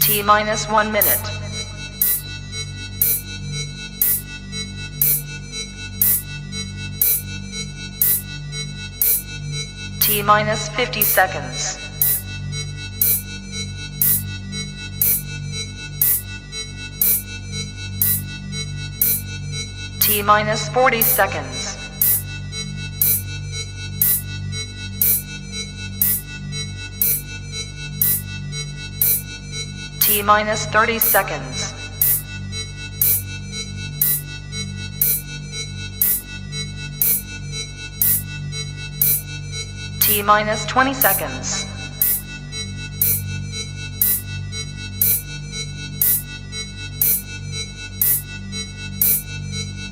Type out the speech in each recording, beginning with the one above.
T minus 1 minute. T minus 50 seconds. T minus 40 seconds. T minus 30 seconds. T minus 20 seconds.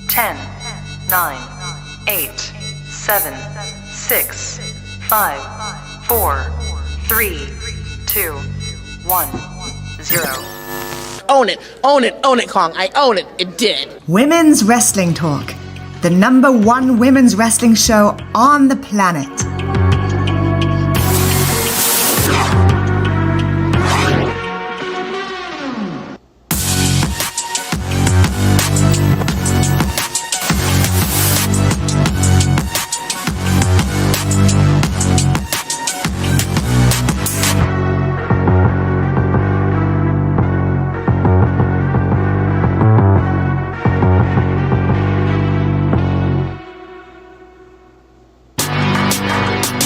Ten, 9, 8, 7, 6, 5, 4, 3, 2, 1, 0. Own it, own it, own it, Kong. I own it. It did. Women's Wrestling Talk, the #1 women's wrestling show on the planet.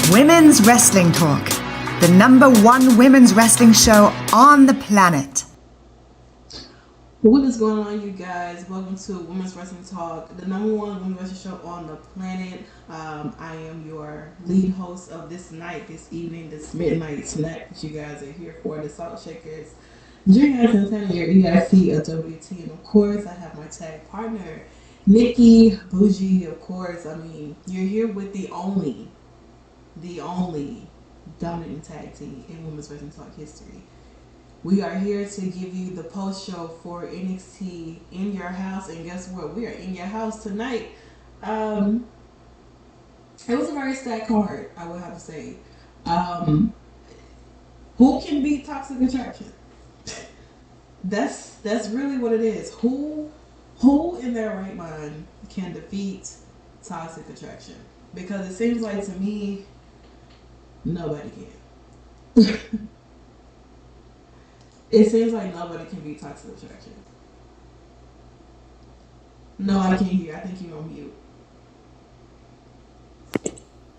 Women's Wrestling Talk, the #1 women's wrestling show on the planet. What is going on, you guys? Welcome to Women's Wrestling Talk, the #1 women's wrestling show on the planet. I am your lead host of this night, this evening, this midnight snack that you guys are here for, the Salt Shakkas. Junior Anthony, your EIC of WT, and of course, I have my tag partner, Nikki Bougie. Of course, I mean, you're here with the only dominant tag team in Women's Wrestling Talk history. We are here to give you the post show for NXT in your house, and guess what? We are in your house tonight. It was a very stacked card, I would have to say. Who can beat Toxic Attraction? That's really what it is. Who in their right mind can defeat Toxic Attraction? Because it seems like to me, nobody can. It seems like nobody can beat Toxic Attraction. No, I can't hear. I think you're on mute.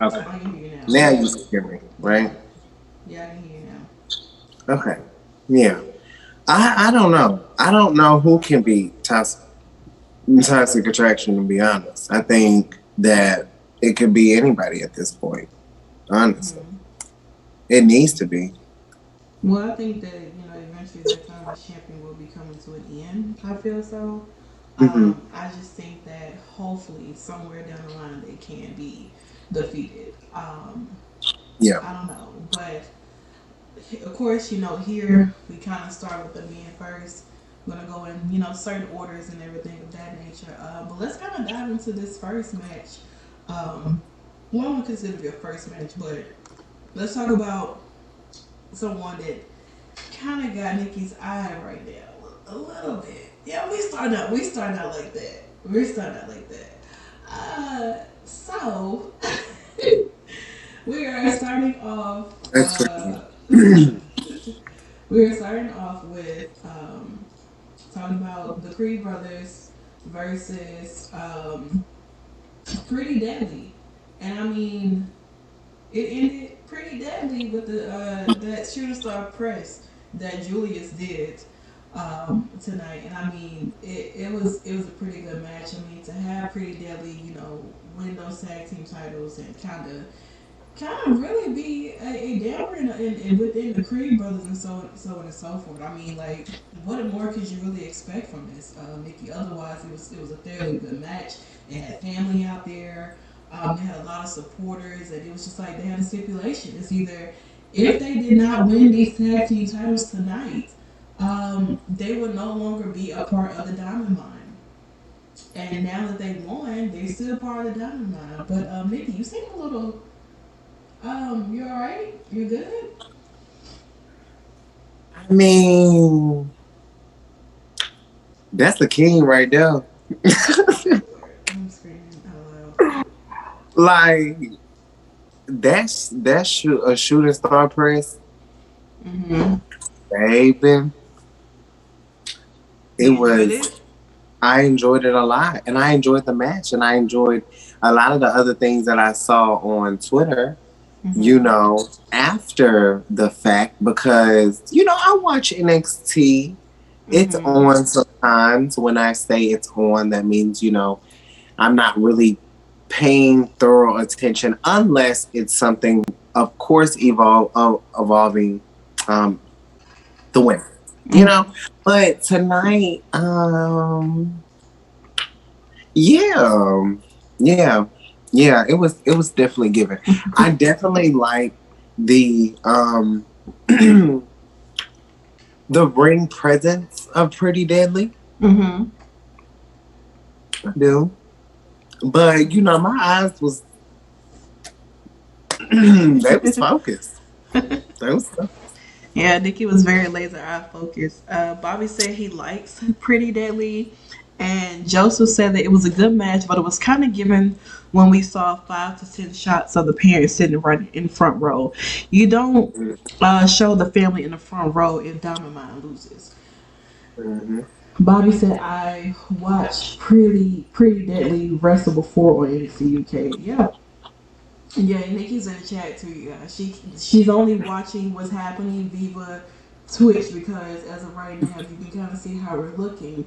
Okay. I can hear you now. Now you can hear me, right? Yeah, I can hear you now. Okay. Yeah. I don't know. I don't know who can beat Toxic Attraction, to be honest. I think that it could be anybody at this point, honestly. Mm-hmm. It needs to be. Well, I think that, eventually that time the champion will be coming to an end. I feel so. I just think that hopefully somewhere down the line they can be defeated. Yeah. I don't know. But, of course, here we kind of start with the men first. We're going to go in, certain orders and everything of that nature. But let's kind of dive into this first match. Well, I don't consider it your first match, but let's talk about someone that kind of got Nikki's eye right now, a little bit. Yeah, we started out like that. We're starting out like that. So we are starting off. We're starting off with talking about the Creed brothers versus Pretty Deadly, and I mean, it ended pretty deadly with the that shooting star press that Julius did tonight, and I mean, it was a pretty good match. I mean, to have Pretty Deadly, win those tag team titles and kind of really be a downer in within the Creed brothers and so on and so forth. I mean, like, what more could you really expect from this, Nikki? Otherwise, it was a fairly good match. It had family out there. They had a lot of supporters, and it was just like they had a stipulation. It's either if they did not win these tag team titles tonight, they would no longer be a part of the Diamond Mine. And now that they won, they're still part of the Diamond Mine. But Nikki, you seem a little. You all right? You good? I mean, that's the king right there. I'm screaming out loud. Like a shooting star press, Mm-hmm. baby. It You enjoyed was. it? I enjoyed it a lot, and I enjoyed the match, and I enjoyed a lot of the other things that I saw on Twitter. You Mm-hmm. know, after the fact, because I watch NXT. It's Mm-hmm. on sometimes. When I say it's on, that means I'm not really paying thorough attention unless it's something, of course, evolving um, the win. You Mm-hmm. know, but tonight, yeah, yeah, yeah. It was definitely given. I definitely like the the ring presence of Pretty Deadly. Mm-hmm. I do, but my eyes was they was focused. They was Yeah, Nikki was very laser eye focused. Bobby said he likes Pretty Deadly, and Joseph said that it was a good match, but it was kind of given when we saw 5 to 10 shots of the parents sitting right in front row. You don't show the family in the front row if Diamond Mine loses. mm-hmm. Bobby said I watched Pretty Deadly wrestle before on NXT UK. Yeah. Yeah, Nikki's in the chat too. Yeah, she's only watching what's happening via Twitch because as of right now, you can kind of see how we're looking.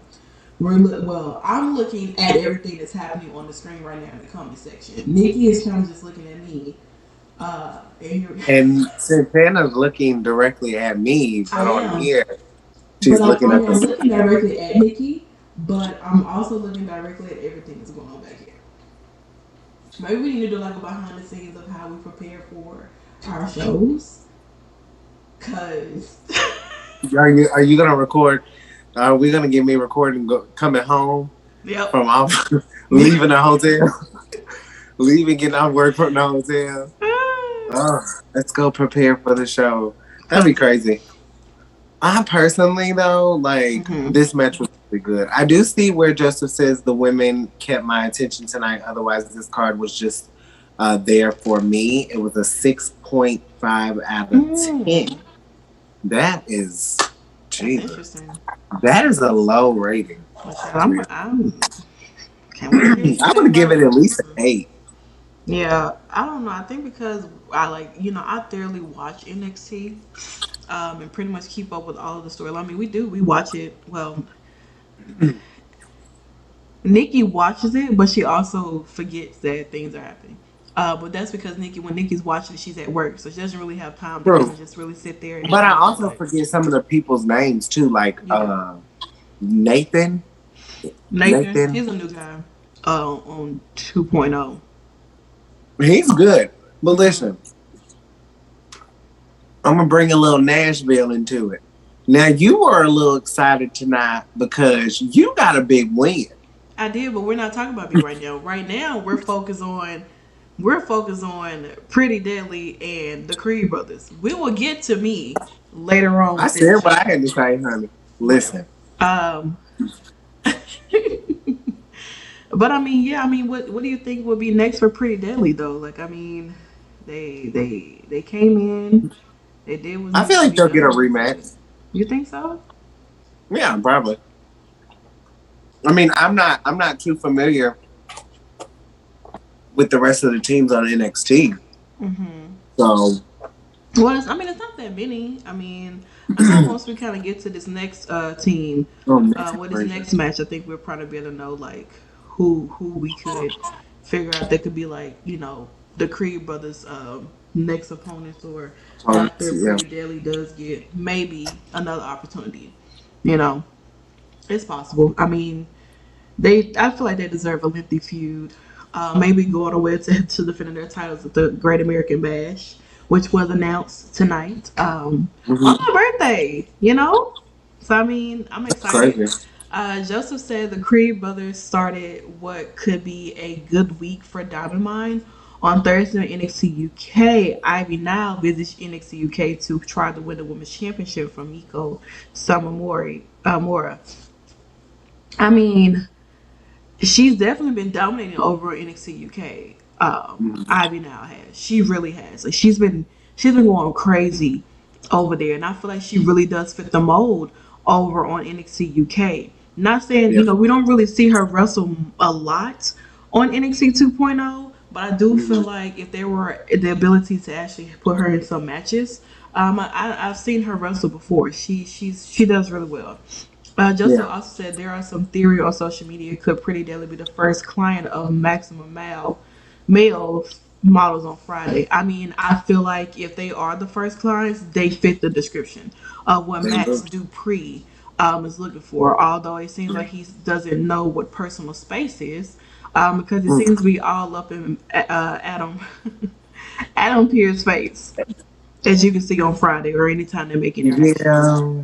Well, I'm looking at everything that's happening on the screen right now in the comment section. Nikki is kind of just looking at me. And Santana's looking directly at me, I but on am, here, but she's I, looking I at am the. looking directly at Nikki, but I'm also looking directly at everything that's going on back here. Maybe we need to do like a behind the scenes of how we prepare for our shows. Cause Are you gonna record? Are we gonna get me recording coming home yep. from off, leaving the hotel, leaving, getting off work from the hotel? Oh, let's go prepare for the show. That'd be crazy. I personally though, like Mhm. this match was really good. I do see where Joseph says the women kept my attention tonight. Otherwise, this card was just there for me. It was a 6.5 out of 10. That is That's Jesus. interesting. That is a low rating. But I'm can't wait to hear what you I'm say gonna give about it it. at least an 8. Yeah, I don't know. I think because I I thoroughly watch NXT, and pretty much keep up with all of the storyline. I mean, we watch it. Well, Nikki watches it, but she also forgets that things are happening. But that's because when Nikki's watching it, she's at work, so she doesn't really have time to kind True. of just really sit there and But I kind of also like forget some of the people's names too, like you do. Nathan. Nathan, Nathan. he's a new guy on 2.0. He's good. But listen, I'm gonna bring a little Nashville into it. Now you are a little excited tonight because you got a big win. I did, but we're not talking about me right now. Right now, we're focused on Pretty Deadly and the Creed brothers. We will get to me later on I within said the what show. I had to say, honey. Well, Listen, um, but I mean, yeah, I mean, what do you think would be next for Pretty Deadly though? Like, I mean, they came in, they did what I needed feel to like be they'll get a done. But rematch. you think so? Yeah, probably. I mean, I'm not too familiar with the rest of the teams on NXT. Mm-hmm. So Well, it's not that many. I mean, I thought once we kind of get to this next team, next with this version. next match, I think we'll probably be able to know like who we could figure out that could be like the Creed brothers' next opponents, or after Yeah. Pretty Daily does get maybe another opportunity. You know, it's possible. I mean, I feel like they deserve a lengthy feud. Maybe go all the way to defending their titles at the Great American Bash, which was announced tonight on Hmm. my birthday. So I mean, I'm excited. Crazy. Joseph said the Creed brothers started what could be a good week for Diamond Mine On Thursday on NXT UK, Ivy Nile visits NXT UK to try to win the Women's Championship from Miko Mora. I mean, she's definitely been dominating over NXT UK. Ivy now has. She really has. Like she's been going crazy over there, and I feel like she really does fit the mold over on NXT UK. Not saying Yeah. we don't really see her wrestle a lot on NXT 2.0, but I do feel like if there were the ability to actually put her in some matches, I've seen her wrestle before. She does really well. Joseph also said there are some theory on social media could Pretty Deadly be the first client of Maximum male models on Friday. I mean, I feel like if they are the first clients, they fit the description of what Max Dupree is looking for. Although it seems like he doesn't know what personal space is, because it seems to be all up in Adam Pearce's face, as you can see on Friday or anytime they make any matches. Yeah,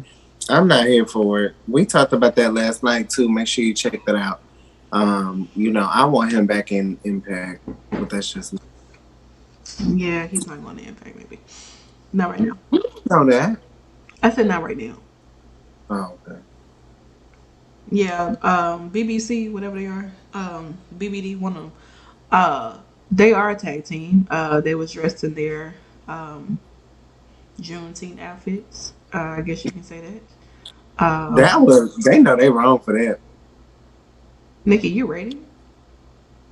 I'm not here for it. We talked about that last night too. Make sure you check that out. I want him back in Impact, but that's just Yeah, he's not going to Impact. Maybe not right now. know that. I said not right now. Oh, okay. Yeah, BBC, whatever they are, BBD, one of them. They are a tag team. They was dressed in their Juneteenth outfits. I guess you can say that. They know they wrong for that. Nikki, you ready?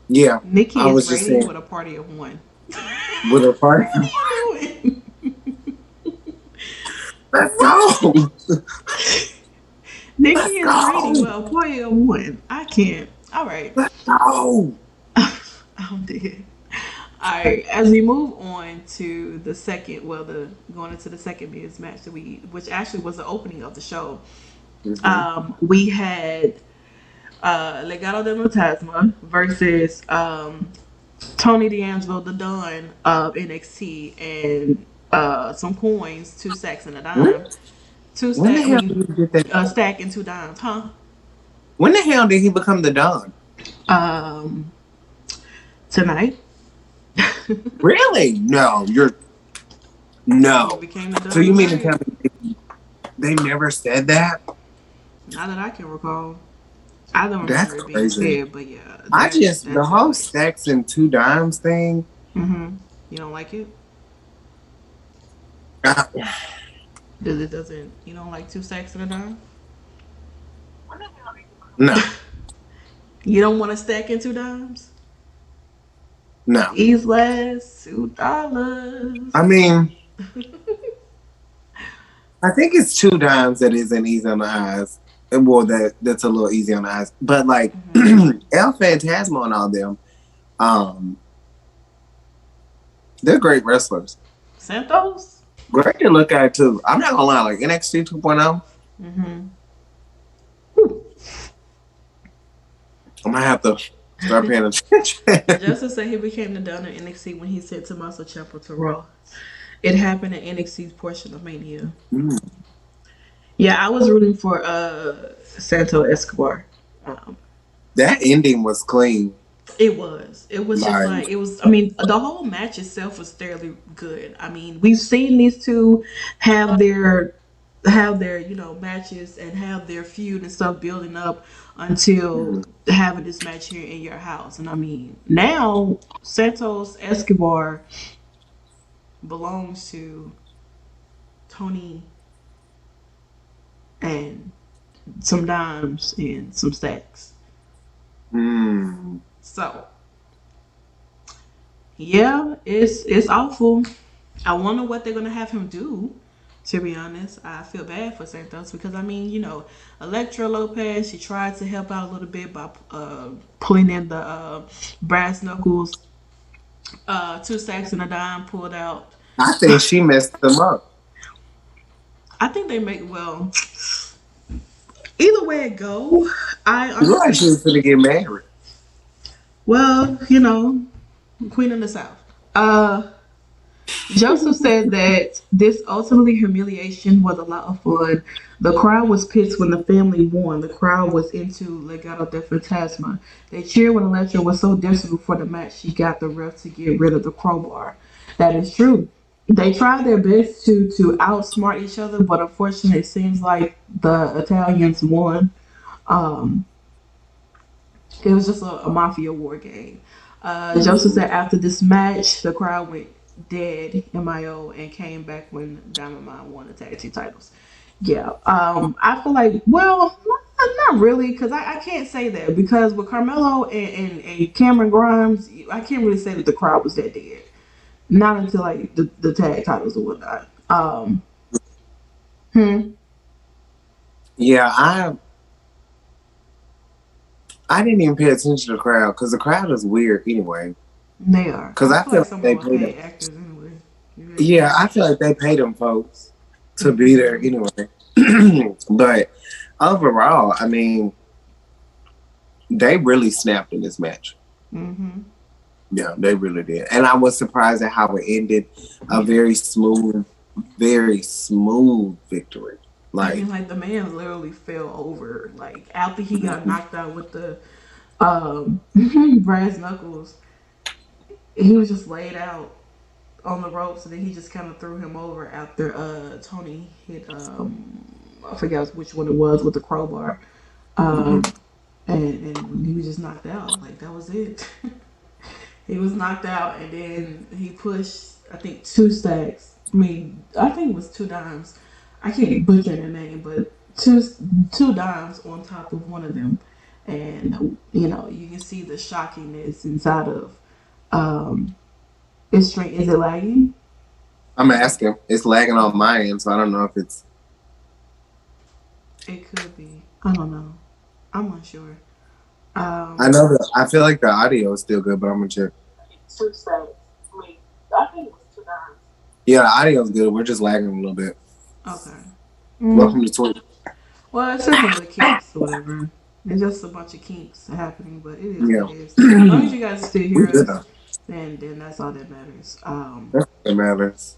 Yeah, Nikki I was is just ready saying. with a party of one. With a party. Let's go. Nikki is ready with a party of one. I can't. All right. Let's go. I'm dead. All right. As we move on to the second, going into the second men's match which actually was the opening of the show. We had Legado del Fantasma versus Tony D'Angelo, the Don of NXT, and some coins, 2 stacks and a dime. When the hell did he get that? A stack and 2 dimes, huh? When the hell did he become the Don? Tonight. Really? No, no. He became the Don So you mean to tonight. tell me they never said that? Not that I can recall. I don't That's remember it being crazy. said, but yeah. The whole stacks and 2 dimes thing. Mm-hmm. You don't like it? uh, You don't like 2 stacks and a dime? no, You don't want to stack in 2 dimes? no. These last $2. I mean, I think it's 2 dimes that isn't easy on the eyes. Well, that's a little easy on the eyes. But like El Phantasmo and all them, they're great wrestlers. Santos? Great to look at too. I'm not gonna lie, like NXT 2.0. Mm-hmm. I might have to start paying attention. Justice said he became the Don of NXT when he sent Tommaso Ciampa to Raw. It happened in NXT's portion of Mania. Yeah, I was rooting for Santo Escobar. That ending was clean. It was. It was just like it was. I mean, the whole match itself was fairly good. I mean, we've seen these two have their matches and have their feud and stuff building up until having this match here in your house. And I mean, now Santos Escobar belongs to Tony and some dimes and some stacks. So yeah, it's awful. I wonder what they're gonna have him do. To be honest, I feel bad for Santos because I mean, Elektra Lopez, she tried to help out a little bit by pulling in the brass knuckles, 2 stacks and a dime pulled out. I think she messed them up. I think they make either way it go. Look like she was gonna get married. Well, Queen of the South. Joseph said that this ultimately humiliation was a lot of fun. The crowd was pissed when the family won. The crowd was into Legado del Fantasma. They cheered when Electra was so desperate before the match she got the ref to get rid of the crowbar. That is true. They tried their best to outsmart each other, but unfortunately, it seems like the Italians won. Um, it was just a mafia war game. Joseph said after this match, the crowd went dead, MIO, and came back when Diamond Mine won the tag team titles. Yeah, I feel like, well, not really, because I can't say that because with Carmelo and Cameron Grimes, I can't really say that the crowd was that dead. Not until like the tag titles or whatnot. Hmm. Yeah, I didn't even pay attention to the crowd because the crowd is weird anyway. They are. Because I I feel feel like like some of they them are paid them. paid actors anyway. Yeah, I feel like they paid them folks to be there anyway. But overall, I mean, they really snapped in this match. Mm-hmm. Yeah, they really did. And I was surprised at how it ended. A very smooth victory. I Like, mean, like the man literally fell over. Like after he got knocked out with the brass knuckles, he was just laid out on the ropes, and then he just kind of threw him over after Tony hit I forget which one it was with the crowbar, and he was just knocked out. Like that was it. He was knocked out, and then he pushed, I think, two stacks. I think it was two dimes. I can't butcher the name, but two dimes on top of one of them, and you can see the shockingness inside of it's straight. Is it lagging? I'm asking. It's lagging on my end, so I don't know if it's. It could be. I don't know. I'm unsure. I know that. I feel like the audio is still good, but I'm gonna check. Two stacks. I think it was two dimes. Yeah, the audio is good. We're just lagging a little bit. Okay. Welcome to Twitch. Well, it's just one of the kinks or whatever. It's just a bunch of kinks happening, but it is Yeah, what it is. As long as you guys still we hear good us, though. then that's all that matters. That's what matters.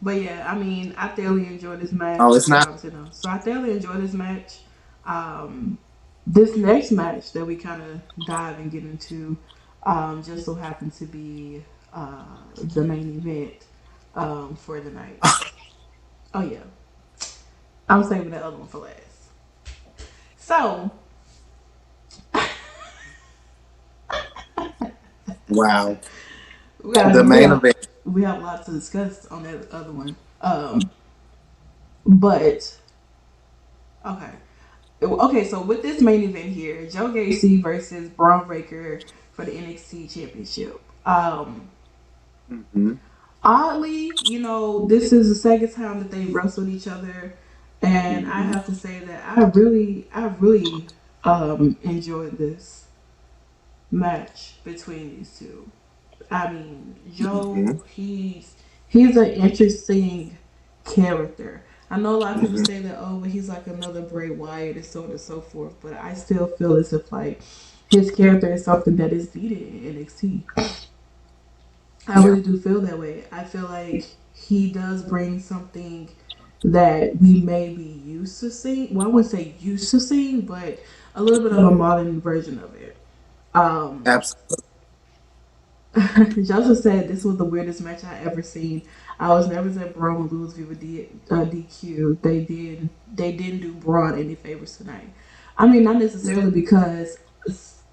But yeah, I mean, I thoroughly enjoyed this match. Oh, it's not. So I thoroughly enjoyed this match. This next match that we kind of dive and get into just so happened to be the main event for the night. Oh yeah, I'm saving that other one for last. So Wow. we got The main event. we have a lot to discuss on that other one. But okay. Okay, so with this main event here, Joe Gacy versus Braun Breaker for the NXT Championship. Mm-hmm. Oddly, this is the second time that they wrestled each other, and I have to say that I really enjoyed this match between these two. I mean, Mm-hmm. Joe, he's an interesting character. I know a lot of people Mm-hmm. say that, oh, well, he's like another Bray Wyatt and so on and so forth, but I still feel as if like his character is something that is needed in NXT. I Yeah. really do feel that way. I feel like he does bring something that we may be used to seeing. Well, I wouldn't say used to seeing, but a little bit of a modern version of it. Absolutely. Joseph said this was the weirdest match I ever seen. I was nervous that Braun would lose via DQ. They didn't do Braun any favors tonight. I mean, not necessarily because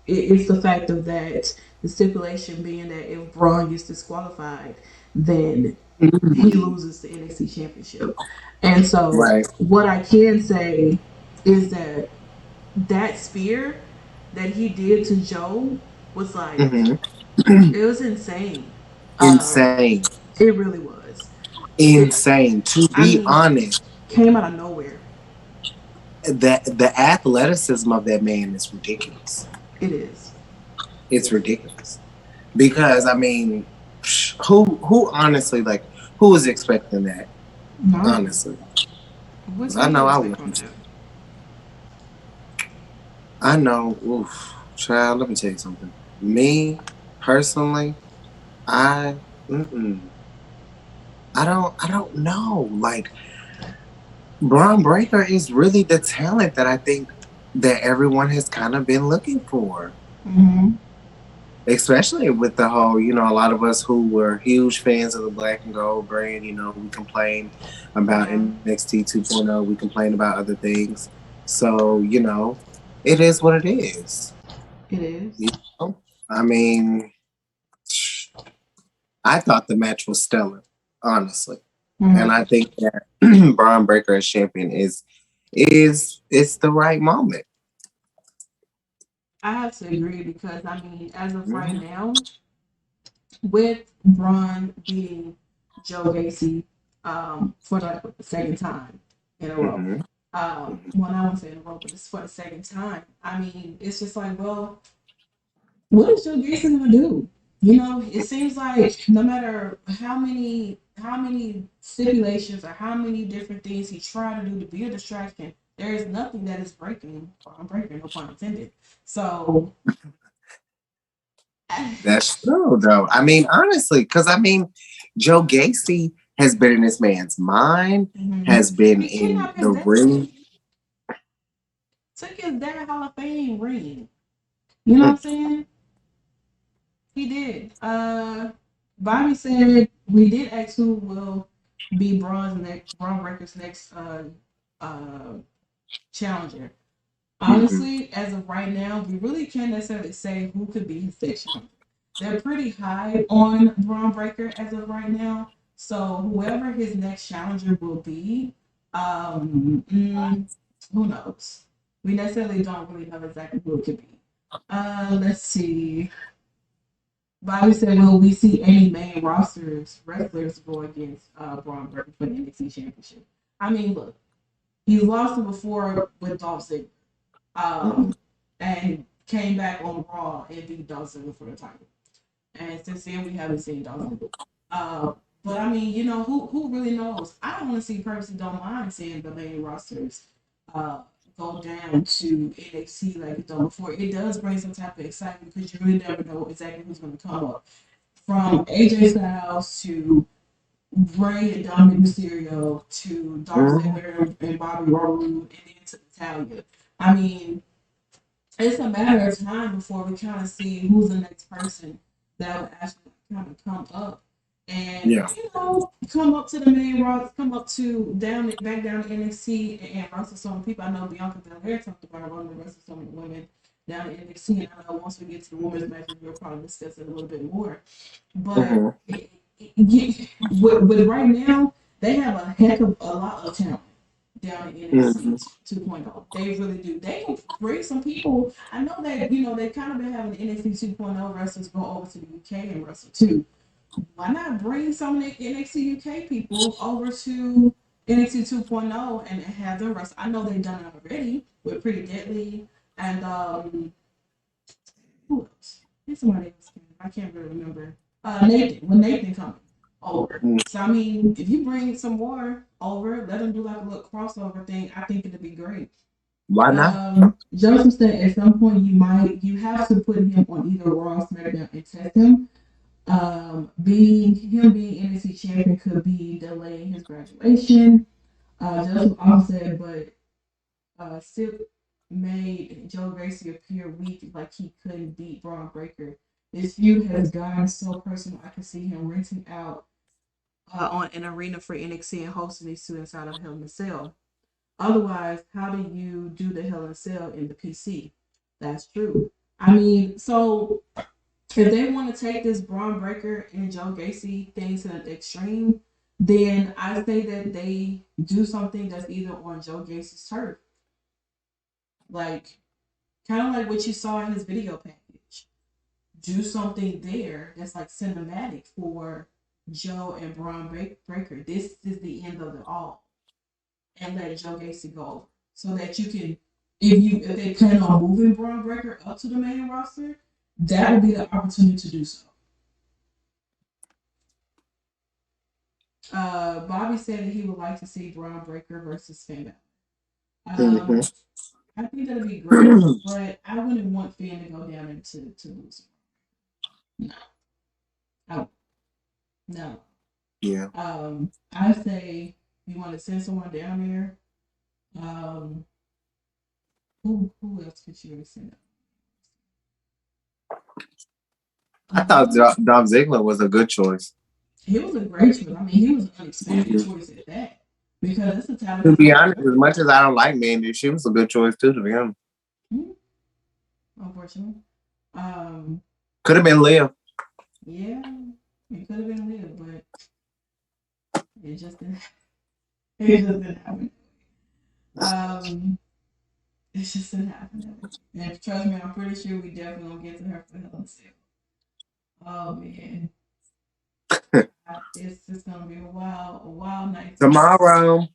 it's the fact of that the stipulation being that if Braun gets disqualified, then he loses the NXT Championship. And so, Right. what I can say is that spear that he did to Joe was like Mm-hmm. it was insane. Insane. It really was. It, Insane. To I be mean, honest, came out of nowhere. the athleticism of that man is ridiculous. It is. It's ridiculous. Because I mean, who honestly who was expecting that? No. Honestly. What's I know I was. wouldn't. I know. Oof, child. Let me tell you something. Me personally, I Mm-mm. I don't know. Like Braun Breaker is really the talent that I think that everyone has kind of been looking for. Mm-hmm. Especially with the whole, a lot of us who were huge fans of the black and gold brand, we complain about Yeah, NXT 2.0, we complain about other things. So, it is what it is. it is. You know? I mean, I thought the match was stellar, honestly. And Mm-hmm. I think that Braun Breaker as champion is it's the right moment. I have to agree because I mean, as of right Mm-hmm. now, with Braun beating Joe Gacy for the second time in a row. Mm-hmm. Well, I won't say in a row, but it's for the second time. I mean, it's just like, well, what is Joe Gacy gonna do? You know, it seems like no matter how many stipulations or how many different things he tried to do to be a distraction, there is nothing that is breaking or unbreaking, no pun intended. So That's true, though. I mean, honestly, because Joe Gacy has been in this man's mind, mhm. has been He in kidnapped the his dad, ring. took his dad Hall of Fame ring. You know what I'm saying? He did. Bobby said we did ask who will be Braun Breaker's next uh challenger. Mhm. Honestly, as of right now, we really can't necessarily say who could be his next challenger. They're pretty high on Braun Breaker as of right now. So whoever his next challenger will be, who knows? We necessarily don't really know exactly who it could be. Let's see. Bobby said, "Will we see any main rosters wrestlers go against Braun Breaker for the NXT Championship?" I mean, look, he's lost him before with Dolph Ziggler, Mhm. um, and came back on Raw and beat Dolph Ziggler for the title. And since then, we haven't seen Dolph Ziggler. Uh, but I mean, who really knows? I honestly personally don't mind seeing the main rosters uh, go down to NXT like it's done before. It does bring some type of excitement because you really never know exactly who's going to come up from AJ Styles to Bray and Dominic Mysterio to Dolph Mhm. Ziggler and Bobby Roode and then to Natalia. I mean, it's a matter of time before we kind of see who's the next person that would actually kind of come up and Yeah. come up to the main roster, come up to down back down to NXT and wrestle some people. I know Bianca Belair talked about running to wrestle some women down in NXT, and I know once we get to the women's matches, we'll probably discuss it a little bit more. But Mhm. with right now, they have a heck of a lot of talent down in Mhm. NXT 2.0. They really do. They can bring some people. I know that they kind of been having NXT 2.0 wrestlers go over to the UK and wrestle too. Why not bring some of the NXT UK people over to NXT 2.0 and have them wrestle? I know they've done it already with Pretty Deadly and who else? There's somebody else. I can't really remember. Nathan. When Nathan coming over. Mhm. So I mean, if you bring some more over, let them do like a little crossover thing. I think it'd be great. Why not? Joseph said at some point you have to put him on either Raw or SmackDown and test him. Being NXT champion could be delaying his graduation. Joseph also said, but Sip made Joe Gracie appear weak, like he couldn't beat Braun Breaker. This feud has gotten so personal. I can see him renting out on an arena for NXT and hosting these two inside of Hell in a Cell. Otherwise, how do you do the Hell in a Cell in the PC? That's true. I mean, so if they want to take this Braun Breaker and Joe Gacy thing to the extreme, then I say that they do something that's either on Joe Gacy's turf, like kind of like what you saw in his video package. Do something there that's like cinematic for Joe and Braun Breaker. This is the end of it all, and let Joe Gacy go so that you can, if they plan on moving Braun Breaker up to the main roster, that would be the opportunity to do so. Bobby said that he would like to see Braun Breaker versus Finn Balor. Mhm. I think that'd be great, but I wouldn't want Finn to go down and to lose. No, I, No. Yeah. I say you want to send someone down there. Who else could you send? I thought Dolph Ziggler was a good choice. He was a great choice. I mean, he was an unexpected Mm-hmm. choice at that because it's a To talented be honest, person. as much as I don't like Mandy, she was a good choice too. To be honest, Unfortunately, could have been Liv. yeah, it could have been Liv, but it just didn't. It just didn't happen. It just didn't happen. And trust me, I'm pretty sure we definitely gonna get to her for Hell in a Cell. Oh man, it's just gonna be a wild night. Tomorrow.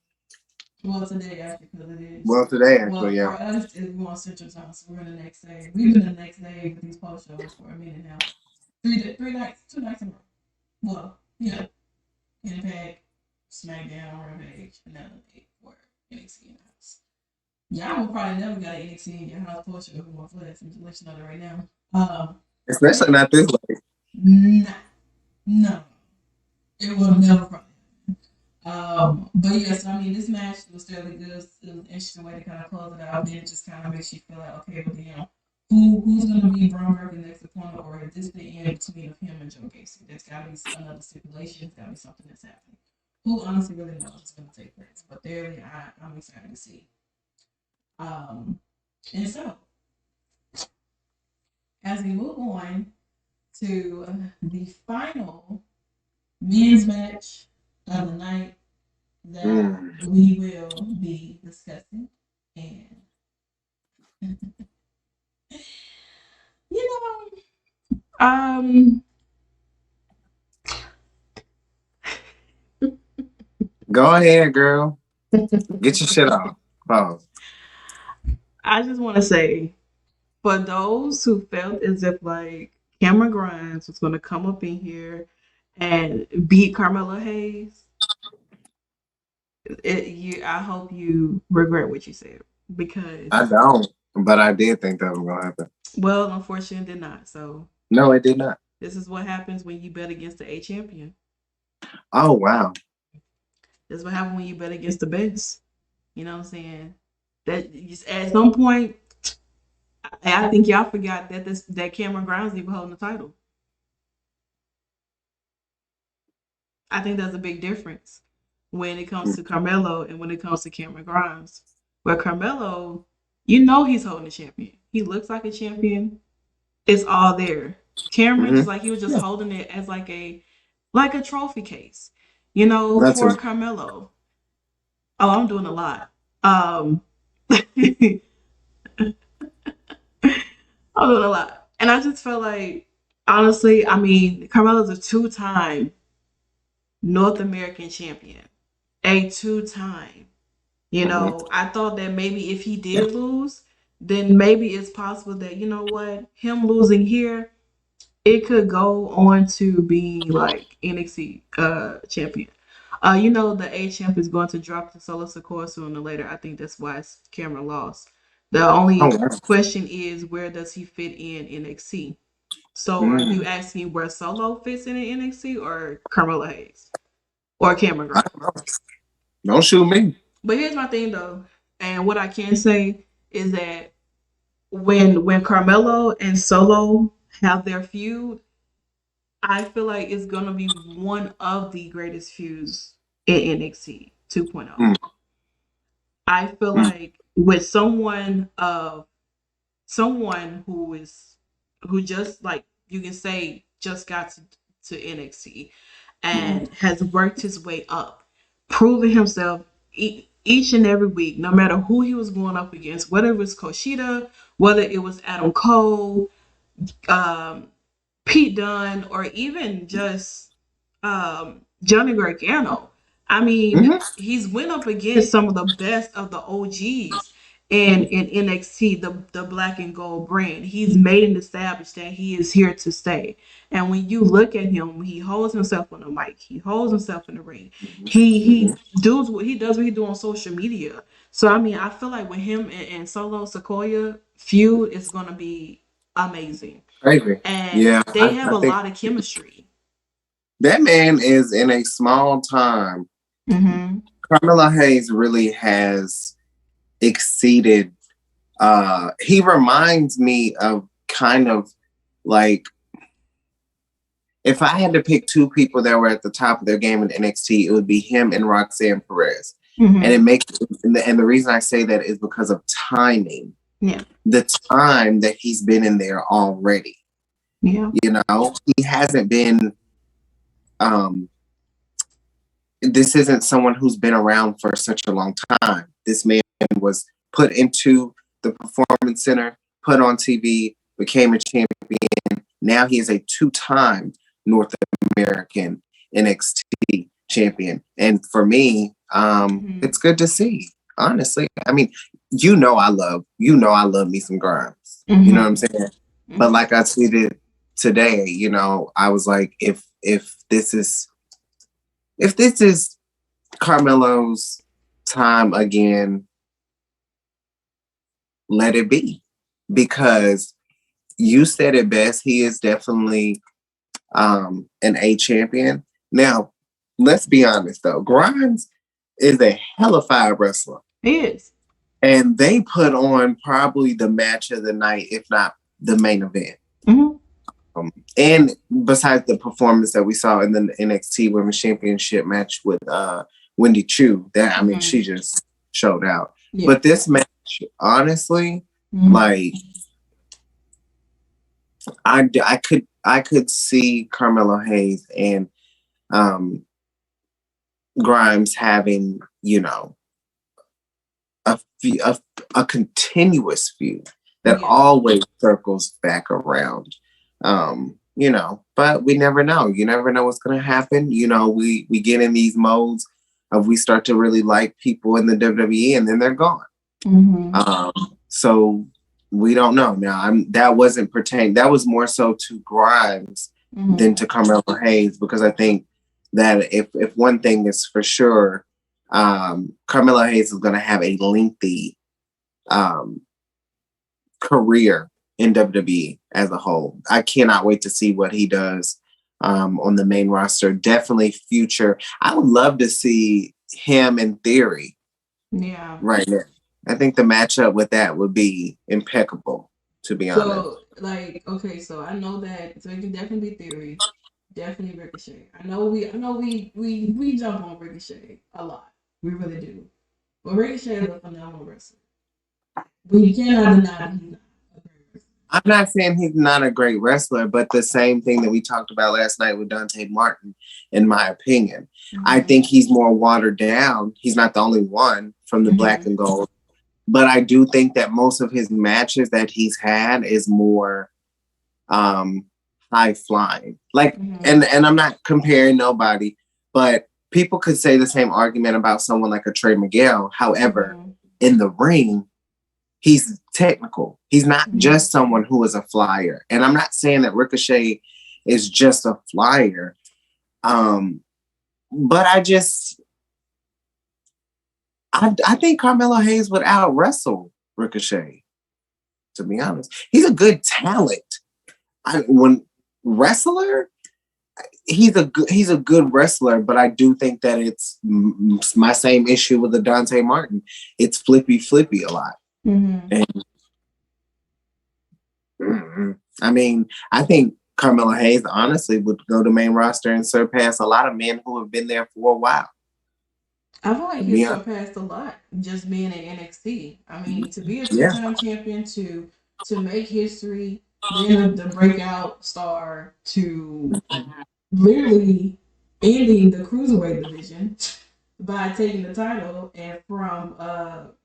Well, today actually, because it is. Well, today actually, Well, yeah. for us, it's going Central Time, so we're in the next day. We've been in the next day with these post shows for a minute now. 3 nights, 2 nights in a row. Well, yeah, Impact, SmackDown, Rampage, and then for NXT in the house. Y'all will probably never got an NXT in your house post show with more flex. I'm just letting you know that right now. Especially not this way. No, it will never probably. But yes, I mean, this match was fairly good. It was an interesting way to kind of close it out. Then it just kind of makes you feel like, okay, but who's going to be Braun Breaker's next opponent, or is this the end between him and Joe Gacy? There's got to be another stipulation. There's got to be something that's happening. Who honestly really knows what's going to take place? But there, I'm excited to see. And so, as we move on to the final men's match of the night that we will be discussing, and Go ahead, girl. Get your shit off. Pause. I just want to say, for those who felt as if like Cameron Grimes was going to come up in here and beat Carmelo Hayes, I hope you regret what you said, because I don't, but I did think that was gonna happen. well, unfortunately, it did not. So No, it did not. this is what happens when you bet against the A champion. Oh wow. This is what happens when you bet against the best. You know what I'm saying? That at some point, I think y'all forgot that Cameron Grimes even holding the title. I think there's a big difference when it comes to Carmelo and when it comes to Cameron Grimes. Where Carmelo, you know he's holding the champion. He looks like a champion. It's all there. Cameron is like he was just holding it as like a trophy case, for Carmelo. Oh, I'm doing a lot. I'm doing a lot. And I just felt like, honestly, I mean, Carmelo's a 2-time North American champion. A 2-time. I thought that maybe if he did lose, then maybe it's possible that, him losing here, it could go on to being like NXT champion. The A champ is going to drop the Solo Sikoa sooner or later. I think that's why Cameron lost. The only question is, where does he fit in NXT? So are you asking where Solo fits in NXT or Carmelo Hayes or Cameron Grimes? Don't shoot me. But here's my thing though, and what I can say is that when Carmelo and Solo have their feud, I feel like it's gonna be one of the greatest feuds in NXT 2.0. I feel like with someone who just like you can say just got to NXT and has worked his way up, proving himself each and every week, no matter who he was going up against, whether it was Kushida, whether it was Adam Cole, Pete Dunne, or even just Johnny Gargano. I mean, he's went up against some of the best of the OGs in NXT, the black and gold brand. He's made and established that he is here to stay. And when you look at him, he holds himself on the mic, he holds himself in the ring. He does what he do on social media. So I mean, I feel like with him and Solo Sikoa feud is gonna be amazing. Crazy. And they have a lot of chemistry. That man is in a small time. Mm-hmm. Carmelo Hayes really has exceeded. He reminds me of kind of like if I had to pick two people that were at the top of their game in NXT, it would be him and Roxanne Perez. Mm-hmm. And it makes and the reason I say that is because of timing. Yeah. The time that he's been in there already. Yeah. You know, he hasn't been this isn't someone who's been around for such a long time. This man was put into the Performance Center, put on TV, became a champion. Now he is a two-time North American NXT champion. And for me, it's good to see, honestly. I mean, I love me some Grimes. Mm-hmm. You know what I'm saying? Mm-hmm. But like I tweeted today, I was like, if this is Carmelo's time again, let it be. Because you said it best, he is definitely an A champion. Now, let's be honest though, Grimes is a hellified wrestler. He is. And they put on probably the match of the night, if not the main event. Mm-hmm. And besides the performance that we saw in the NXT Women's Championship match with Wendy Chu, she just showed out. Yeah. But this match, honestly, like I could see Carmelo Hayes and Grimes having, a continuous feud that always circles back around. But we never know. You never know what's going to happen. We get in these modes of we start to really like people in the WWE and then they're gone. Mm-hmm. So we don't know. Now, that was more so to Grimes than to Carmelo Hayes, because I think that if one thing is for sure, Carmelo Hayes is going to have a lengthy career in WWE as a whole. I cannot wait to see what he does on the main roster. Definitely future. I would love to see him in Theory. Yeah. Right now. I think the matchup with that would be impeccable, to be honest. So, so I know that. So it can definitely be Theory, definitely Ricochet. I know we jump on Ricochet a lot. We really do. But Ricochet is a phenomenal wrestler. We cannot deny he's not. I'm not saying he's not a great wrestler, but the same thing that we talked about last night with Dante Martin, in my opinion. Mm-hmm. I think he's more watered down. He's not the only one from the Black and Gold. But I do think that most of his matches that he's had is more high flying. And I'm not comparing nobody, but people could say the same argument about someone like a Trey Miguel. However, in the ring, he's technical. He's not just someone who is a flyer. And I'm not saying that Ricochet is just a flyer. But I think Carmelo Hayes would out wrestle Ricochet, to be honest. He's a good talent. He's a good wrestler, but I do think that it's my same issue with the Dante Martin. It's flippy a lot. Mm-hmm. And, I think Carmelo Hayes honestly would go to main roster and surpass a lot of men who have been there for a while. I feel like he's surpassed a lot just being in NXT. To be a two-time champion, to make history, being the breakout star, to literally ending the cruiserweight division by taking the title and from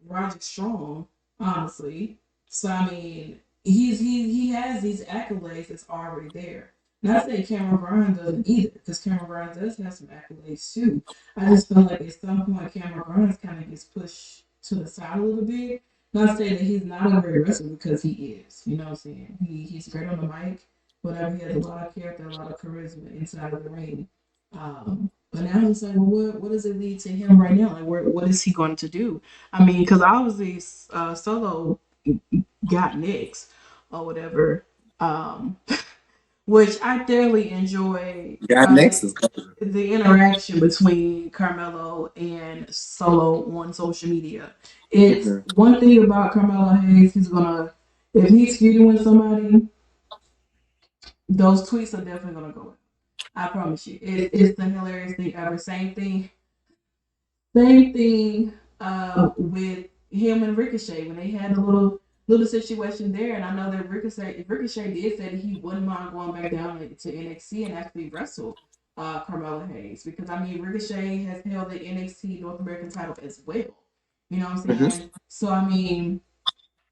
Roger Strong, honestly. So he has these accolades that's already there. Not saying Cameron Grimes doesn't either, because Cameron Grimes does have some accolades too. I just feel like at some point Cameron Grimes kind of gets pushed to the side a little bit. Not saying that he's not a great wrestler, because he is. You know what I'm saying? He's great on the mic. Whatever, he has a lot of character, a lot of charisma inside of the ring. But now it's like, well, what does it lead to him right now? Like, what is he going to do? Because obviously Solo got next or whatever. which I thoroughly enjoy. God next is coming. The interaction between Carmelo and Solo on social media. It's Mhm. one thing about Carmelo Hayes. If he's feuding with somebody, those tweets are definitely gonna go. I promise you. It's the hilarious thing ever. Same thing with him and Ricochet when they had a little situation there, and I know that Ricochet did say that he wouldn't mind going back down to NXT and actually wrestle Carmelo Hayes, because I mean Ricochet has held the NXT North American title as well. You know what I'm Mhm. saying? So I mean,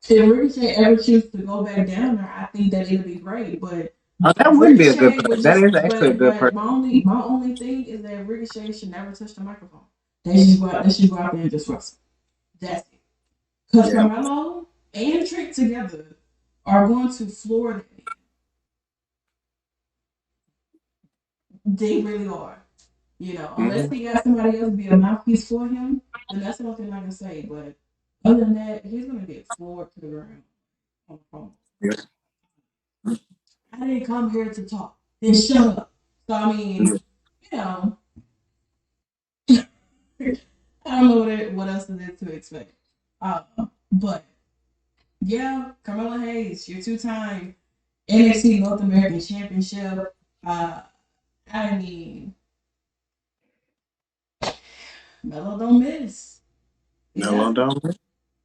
if Ricochet ever chooses to go back down there, I think that it'll be great. But Oh, that would be a good. Ricochet would That just, is actually a good but person. my only thing is that Ricochet should never touch the microphone. They should go out there and just wrestle. That's it. Because Yeah. Carmelo and Trick together are going to floor that man. They really are. Unless Mhm. he got somebody else to be a mouthpiece for him, then that's the only thing I can say. But other than that, he's gonna get floored to the ground on the phone. Yeah. I didn't come here to talk. Then shut up. So I mean, you know, I don't know what else is there to expect. But yeah, Carmelo Hayes, your two-time NXT North American Championship. Uh, I mean, Melo don't miss. He No, doesn't. don't.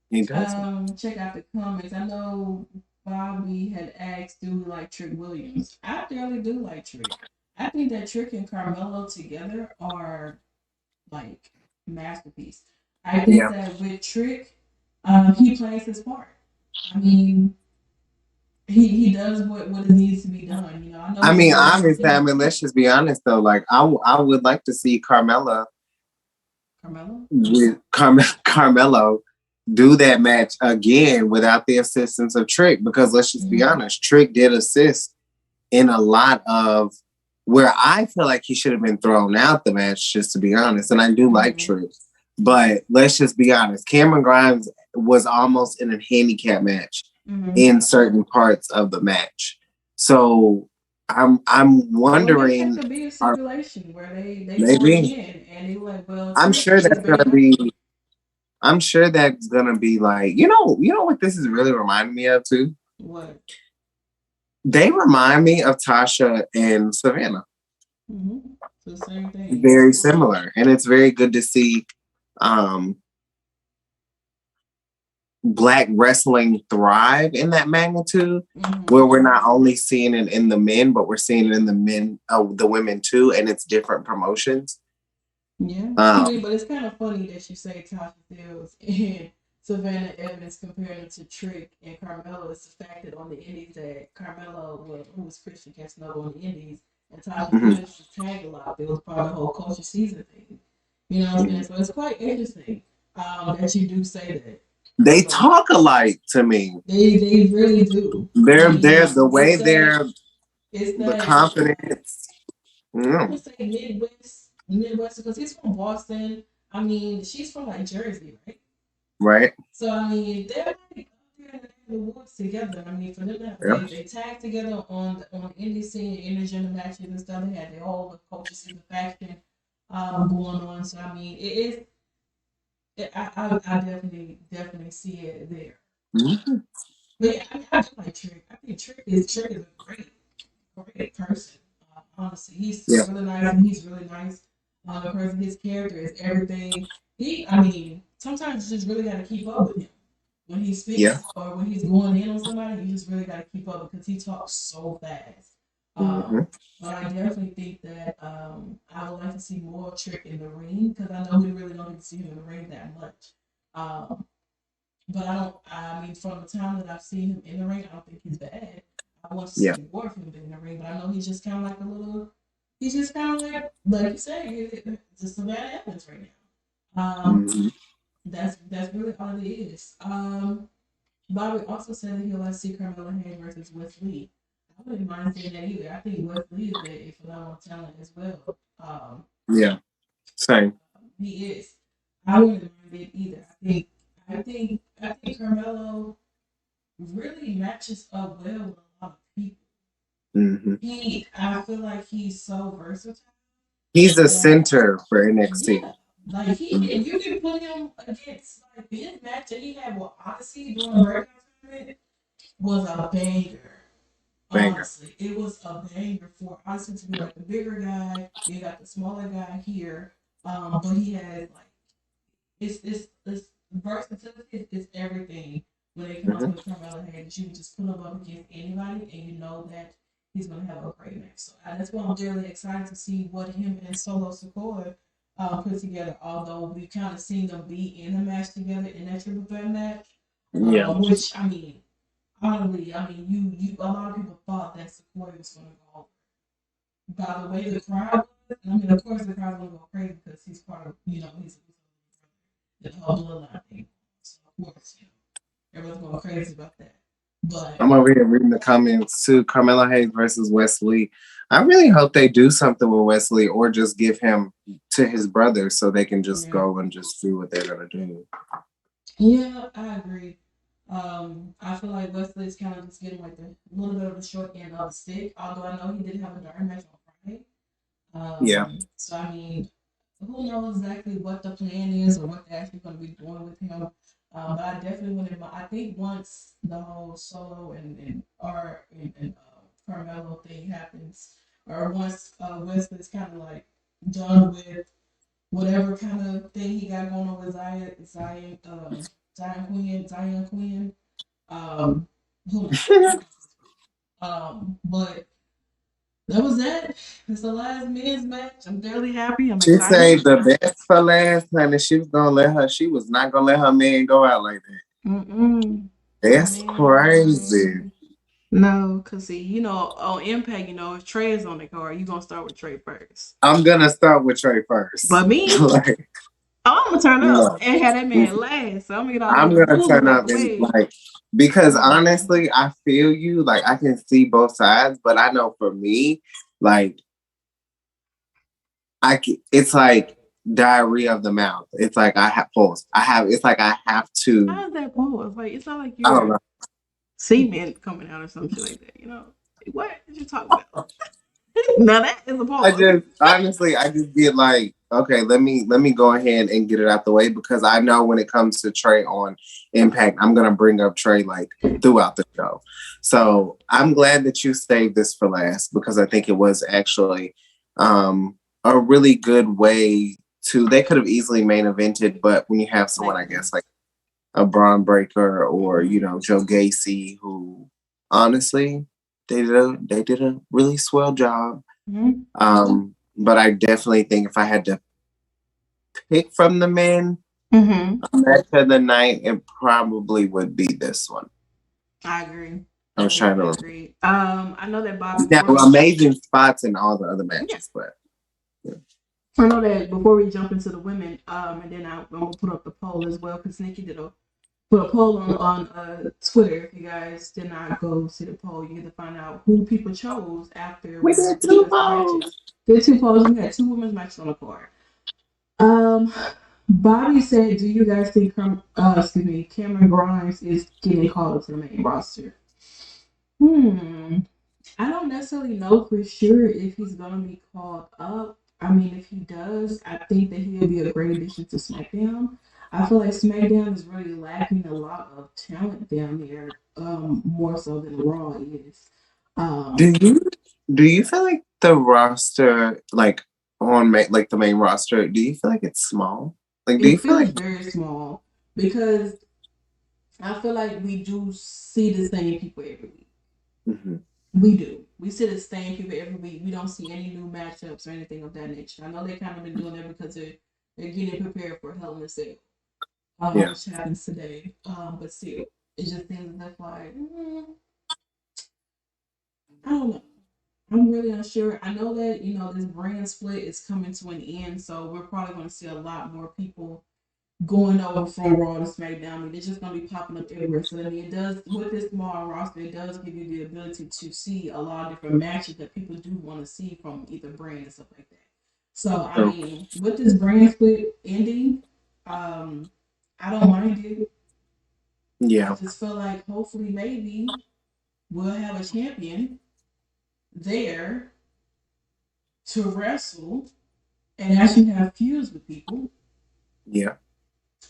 He doesn't. Check out the comments. I know Bobby had asked, do we like Trick Williams? I really do like Trick. I think that Trick and Carmelo together are like masterpiece. I think Yeah. that with Trick, he plays his part. I mean, he does what needs to be done. I know I he's mean, doing obviously, I everything. mean, let's just be honest though. Like, I would like to see Carmelo. Carmelo do that match again without the assistance of Trick, because let's just be Mm-hmm. honest, Trick did assist in a lot of where I feel like he should have been thrown out the match, just to be honest. And I do like Mm-hmm. Trick, but let's just be honest. Cameron Grimes was almost in a handicap match Mm-hmm. in certain parts of the match. So I'm Well, maybe that wondering, could be a stipulation where they go maybe again and they like, well, I'm Trick sure is that's better. gonna be I'm sure that's gonna be like, you know what this is really reminding me of too? What? They remind me of Tasha and Savannah. Mm-hmm. So same thing. Very similar. And it's very good to see um Black wrestling thrive in that magnitude, Mm-hmm. where we're not only seeing it in the men, but we're seeing it in the women too, and it's different promotions. Yeah, I Um, mean, but it's kind of funny that you say Tasha Steelz and Savannah Evans comparing to Trick and Carmelo. It's the fact that on the Indies that Carmelo, who was Christian Casanova on the Indies, and Tasha mhm, Steelz was tagged a lot. It was part of the whole culture season thing. You know what I'm saying? mhm. So it's quite interesting that you do say that. They So talk alike to me. they really do. I They're mean, the way they're it's the that confidence. I Mm, would say Midwest because he's from Boston. I mean, she's from like Jersey, right? right? So I mean, they're like up there in the woods together. I mean, for them, Yeah. they tag together on indie scene, intergender matches and stuff. They had their whole culture season faction going on. So I mean, it is. I definitely see it there. Mhm. But yeah, I do like Trick. I think Trick is a great person. Honestly, he's Yeah. really nice and he's really nice. Person, his character is everything. I mean, sometimes you just really got to keep up with him when he Yeah. speaks or when he's going in on somebody. You just really got to keep up because he talks so fast. Mhm. But I definitely think that I would like to see more Trick in the ring because I know we really don't get to see him in the ring that much. Um, but I don't. I mean, from the time that I've seen him in the ring, I don't think he's bad. I want to Yeah. see more of him in the ring, but I know he's just kind of like a little. He's just kind of like you say, just a bad Evans right now. Mhm. That's really all it is. Bobby also said that he'll like to see Carmelo Hayes versus Wes Lee. I wouldn't mind seeing that either. I think Wes Lee is a phenomenal talent as well. Yeah. Same. He is. I wouldn't mind it either. I think Carmelo really matches up well with a lot of people. Hmm. I feel like he's so versatile He's a that center for NXT. yeah, like Mhm. if you can put him against like his match that he had with Odyssey during the breakout tournament was a banger. Banger. Honestly, it was a banger for Odyssey to be like the bigger guy. You got the smaller guy here, but he has like it's versatility is everything when it comes Hmm. with Carmelo Hayes. You can just put him up against anybody, and you know that he's gonna have a great match. So that's why I'm really excited to see what him and Solo Sikoa put together. Although we kind of seen them be in a match together in that triple threat match, Yeah. which I mean, honestly, I mean, you a lot of people thought that Sikoa was gonna go by the way the crowd was. I mean, of course, the crowd gonna go crazy because he's part of he's the whole bloodline thing. So of course, everyone's going crazy about that. But I'm over here reading the comments too. Carmelo Hayes versus Wesley. I really hope they do something with Wesley or just give him to his brother so they can just yeah, go and just do what they're gonna do. yeah, I agree. I feel like Wesley's kind of just getting like the little bit of the short end of the stick. Although I know he did have a dark match on Friday. Yeah. So I mean, who knows exactly what the plan is or what they're actually going to be doing with him. But I definitely wouldn't. I think once the whole Solo and Carmelo thing happens, or once Wesley's kind of like done with whatever kind of thing he got going on with Zion Queen, who knows? But that was that. It's the last men's match. I'm really happy. I'm She excited. saved the best for last, honey. She was gonna let her. She was not gonna let her man go out like that. Mm-mm. That's crazy. Man. No, because see, on Impact, if Trey is on the card, you're going to start with Trey first. I'm gonna start with Trey first. But me, Like, I'm going to turn up no. and have that man last. So I'm going to get all I'm the gonna fools turn out up the and way. like because Mm-mm. honestly, I feel you. Like I can see both sides, but I know for me, like it's like diarrhea of the mouth. It's like I have pulse. I have. It's like I have to. How is that pause? Like, it's not like I don't you're know. semen coming out or some shit like that. What did you talk about? Now that is a I pause. just honestly, I just get like, okay, let me go ahead and get it out the way because I know when it comes to Trey on Impact, I'm gonna bring up Trey like throughout the show. So I'm glad that you saved this for last because I think it was actually a really good way to. They could have easily main evented, but when you have They someone, I could. guess like a Braun Breaker or Mm-hmm. Joe Gacy, who honestly they did a really swell job. Mm-hmm. But I definitely think if I had to pick from the men Mm-hmm. match of the night, it probably would be this one. I agree. I I was trying to definitely remember. agree. I know that Bob, Now, before we amazing spots in all the other yeah. matches, but yeah. I know that before we jump into the women, and then I'm gonna put up the poll as well because Nikki put a poll on Twitter. If you guys did not go see the poll, you get to find out who people chose after We we did two discussed the polls. matches. Did two polls. We had two women's matches on the card. Um, Bobby said, "Do you guys think Cameron Grimes is getting called up to the main roster?" Hmm. I don't necessarily know for sure if he's gonna be called up. I mean, if he does, I think that he'll be a great addition to SmackDown. I feel like SmackDown is really lacking a lot of talent down there, more so than Raw is. Do Um, you do you feel like the roster, like like the main roster, do you feel like it's small? Like, do you it feel feels like? very small because I feel like we do see the same people every week. Mhm. We do. We see the same people every week. We don't see any new matchups or anything of that nature. I know they kind of been doing that because they're getting prepared for Hell in a Cell, Yeah. which happens today. But still, it just seems that's like I don't know. I'm really unsure. I know that this brand split is coming to an end, so we're probably going to see a lot more people going over from Raw to SmackDown. I mean, it's just gonna be popping up everywhere. So I mean, it does with this small roster, it does give you the ability to see a lot of different matches that people do want to see from either brand and stuff like that. So I So, mean, with this brand split ending, um, I don't mind it. I yeah. just feel like hopefully maybe we'll have a champion there to wrestle and actually have feuds with people. Yeah.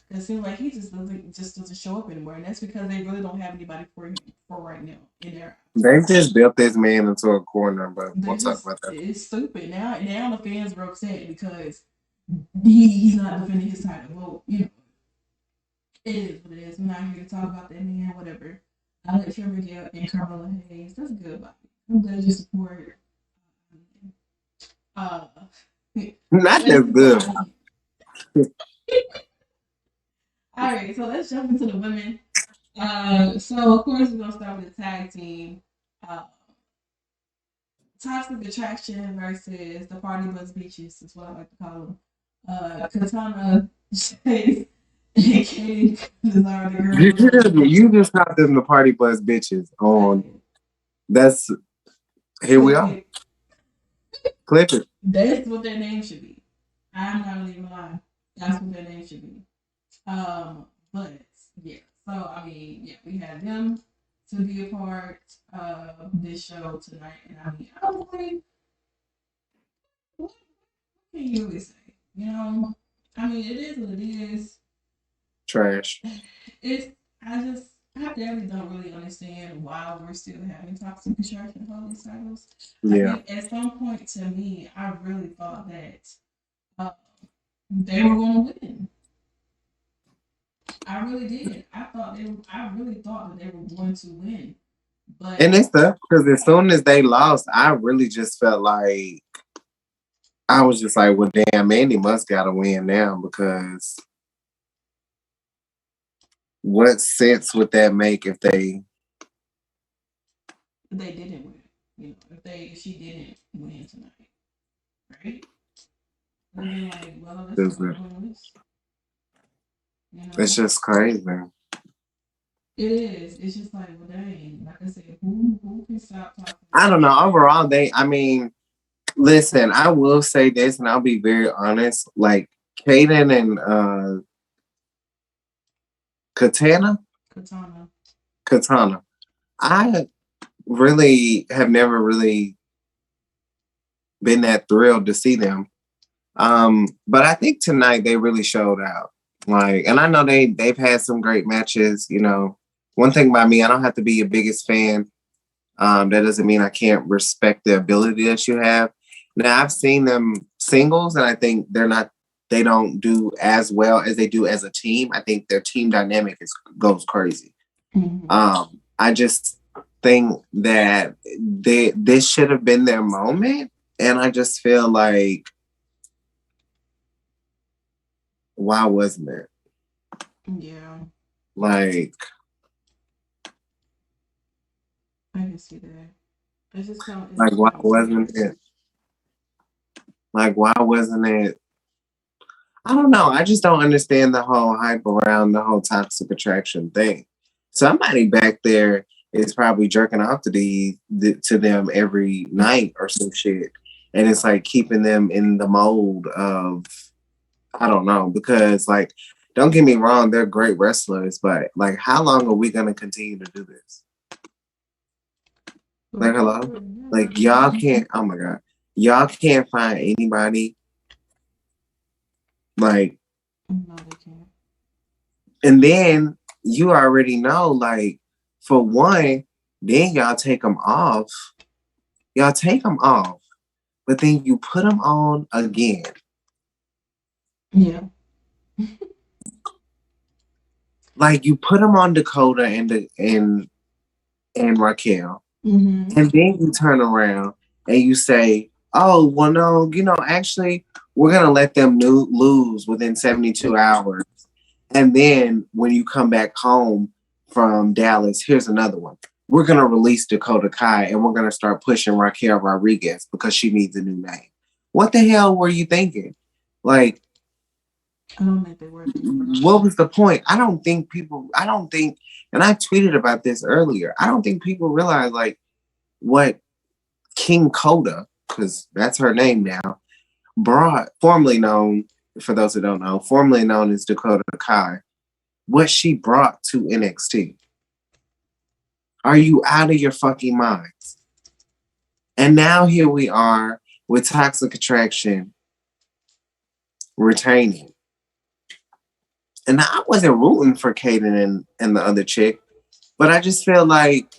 It seems like he just doesn't show up anymore, and that's because they really don't have anybody for him for right now in there. They just built this man into a corner, but we'll talk about that. It's stupid. Now the fans are upset because he's not defending his title. Well, it is what it is. We're not here to talk about that man, whatever. I let Trevor Miguel and Carmelo Hayes. That's good, Bobby. I'm glad you support. Uh, Not as good. All right, so let's jump into the women. So of course we're gonna start with the tag team. Uh, Toxic Attraction versus the Party Bus Beaches is what I like to call them. Katana, Chase, and Katie Bizarre the girl. You just called them the Party Bus bitches on. That's here we are. Clip it. That's what their name should be. I'm not even lying. That's what their name should be. But yeah. So I mean, yeah, we had them to be a part of this show tonight, and I mean, I was like, what can you really say? I mean, it is what it is. Trash. I definitely don't really understand why we're still having toxic attraction for all these titles. Yeah. I think at some point, to me, I really thought that they were going to win. I really did. I really thought that they were going to win. But And it's tough because as soon as they lost, I really just felt like I was just like, well, damn, Mandy must gotta win now because what sense would that make if they didn't win? If she didn't win tonight, right? And then like, well, let's go on this. It's just crazy. It is. It's just like, well, dang. Like I said, who can stop talking? I don't know. Overall, listen, I will say this, and I'll be very honest. Like, Kaden and Katana, I really have never really been that thrilled to see them. But I think tonight they really showed out. Like, and I know they've had some great matches. One thing about me, I don't have to be your biggest fan. That doesn't mean I can't respect the ability that you have. Now I've seen them singles, and I think they don't do as well as they do as a team. I think their team dynamic goes crazy. Mm-hmm. I just think that this should have been their moment, and I just feel like, why wasn't it? Yeah. Like, I can see that. I just don't. Like, why wasn't it? Like, why wasn't it? I don't know. I just don't understand the whole hype around the whole toxic attraction thing. Somebody back there is probably jerking off to them every night or some shit. And it's like keeping them in the mold of, I don't know, because like, don't get me wrong, they're great wrestlers, but like, how long are we going to continue to do this? Like, hello? Like, y'all can't, oh my God, y'all can't find anybody. Like, No, they can't. And then you already know, like, for one, then y'all take them off. Y'all take them off, but then you put them on again. Yeah. Like, you put them on Dakota and Raquel, Mm-hmm. and then you turn around and you say, "Oh, well, no, actually, we're gonna let them lose within 72 hours." And then when you come back home from Dallas, here's another one. We're going to release Dakota Kai and we're going to start pushing Raquel Rodriguez because she needs a new name. What the hell were you thinking? Like, I don't think they were. What was the point? And I tweeted about this earlier. I don't think people realize like what King Coda, because that's her name now, brought, formerly known, for those who don't know, formerly known as Dakota Kai, what she brought to NXT. Are you out of your fucking minds? And now here we are with Toxic Attraction retaining. And I wasn't rooting for Kaden and the other chick, but I just feel like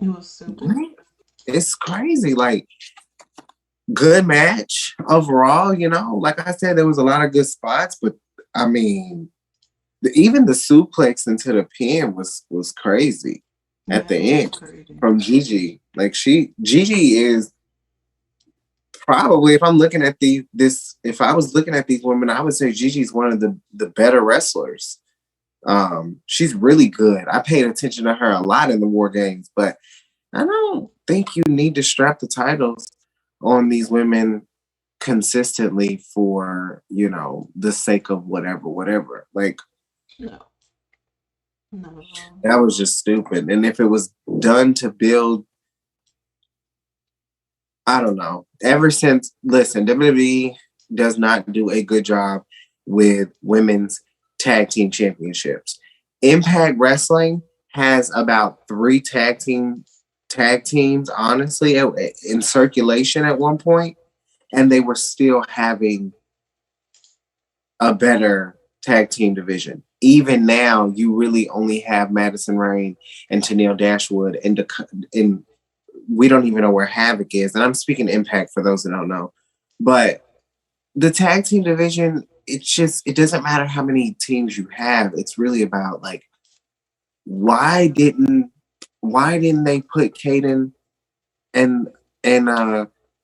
It was stupid. it's crazy. Like, good match overall, you know. Like I said, there was a lot of good spots, but I mean, even the suplex into the pin was crazy at the end from Gigi. Like Gigi is probably, if I'm looking at if I was looking at these women, I would say Gigi's one of the better wrestlers. She's really good. I paid attention to her a lot in the War Games, but I don't think you need to strap the titles on these women consistently for, you know, the sake of whatever. Like, No. that was just stupid. And if it was done to build, I don't know. Ever since, listen, WWE does not do a good job with women's tag team championships. Impact Wrestling has about 3 tag teams, honestly, in circulation at one point, and they were still having a better tag team division. Even now, you really only have Madison Rayne and Tennille Dashwood, and we don't even know where Havoc is. And I'm speaking Impact for those that don't know. But the tag team division, it doesn't matter how many teams you have. It's really about, like, why didn't they put Kaden and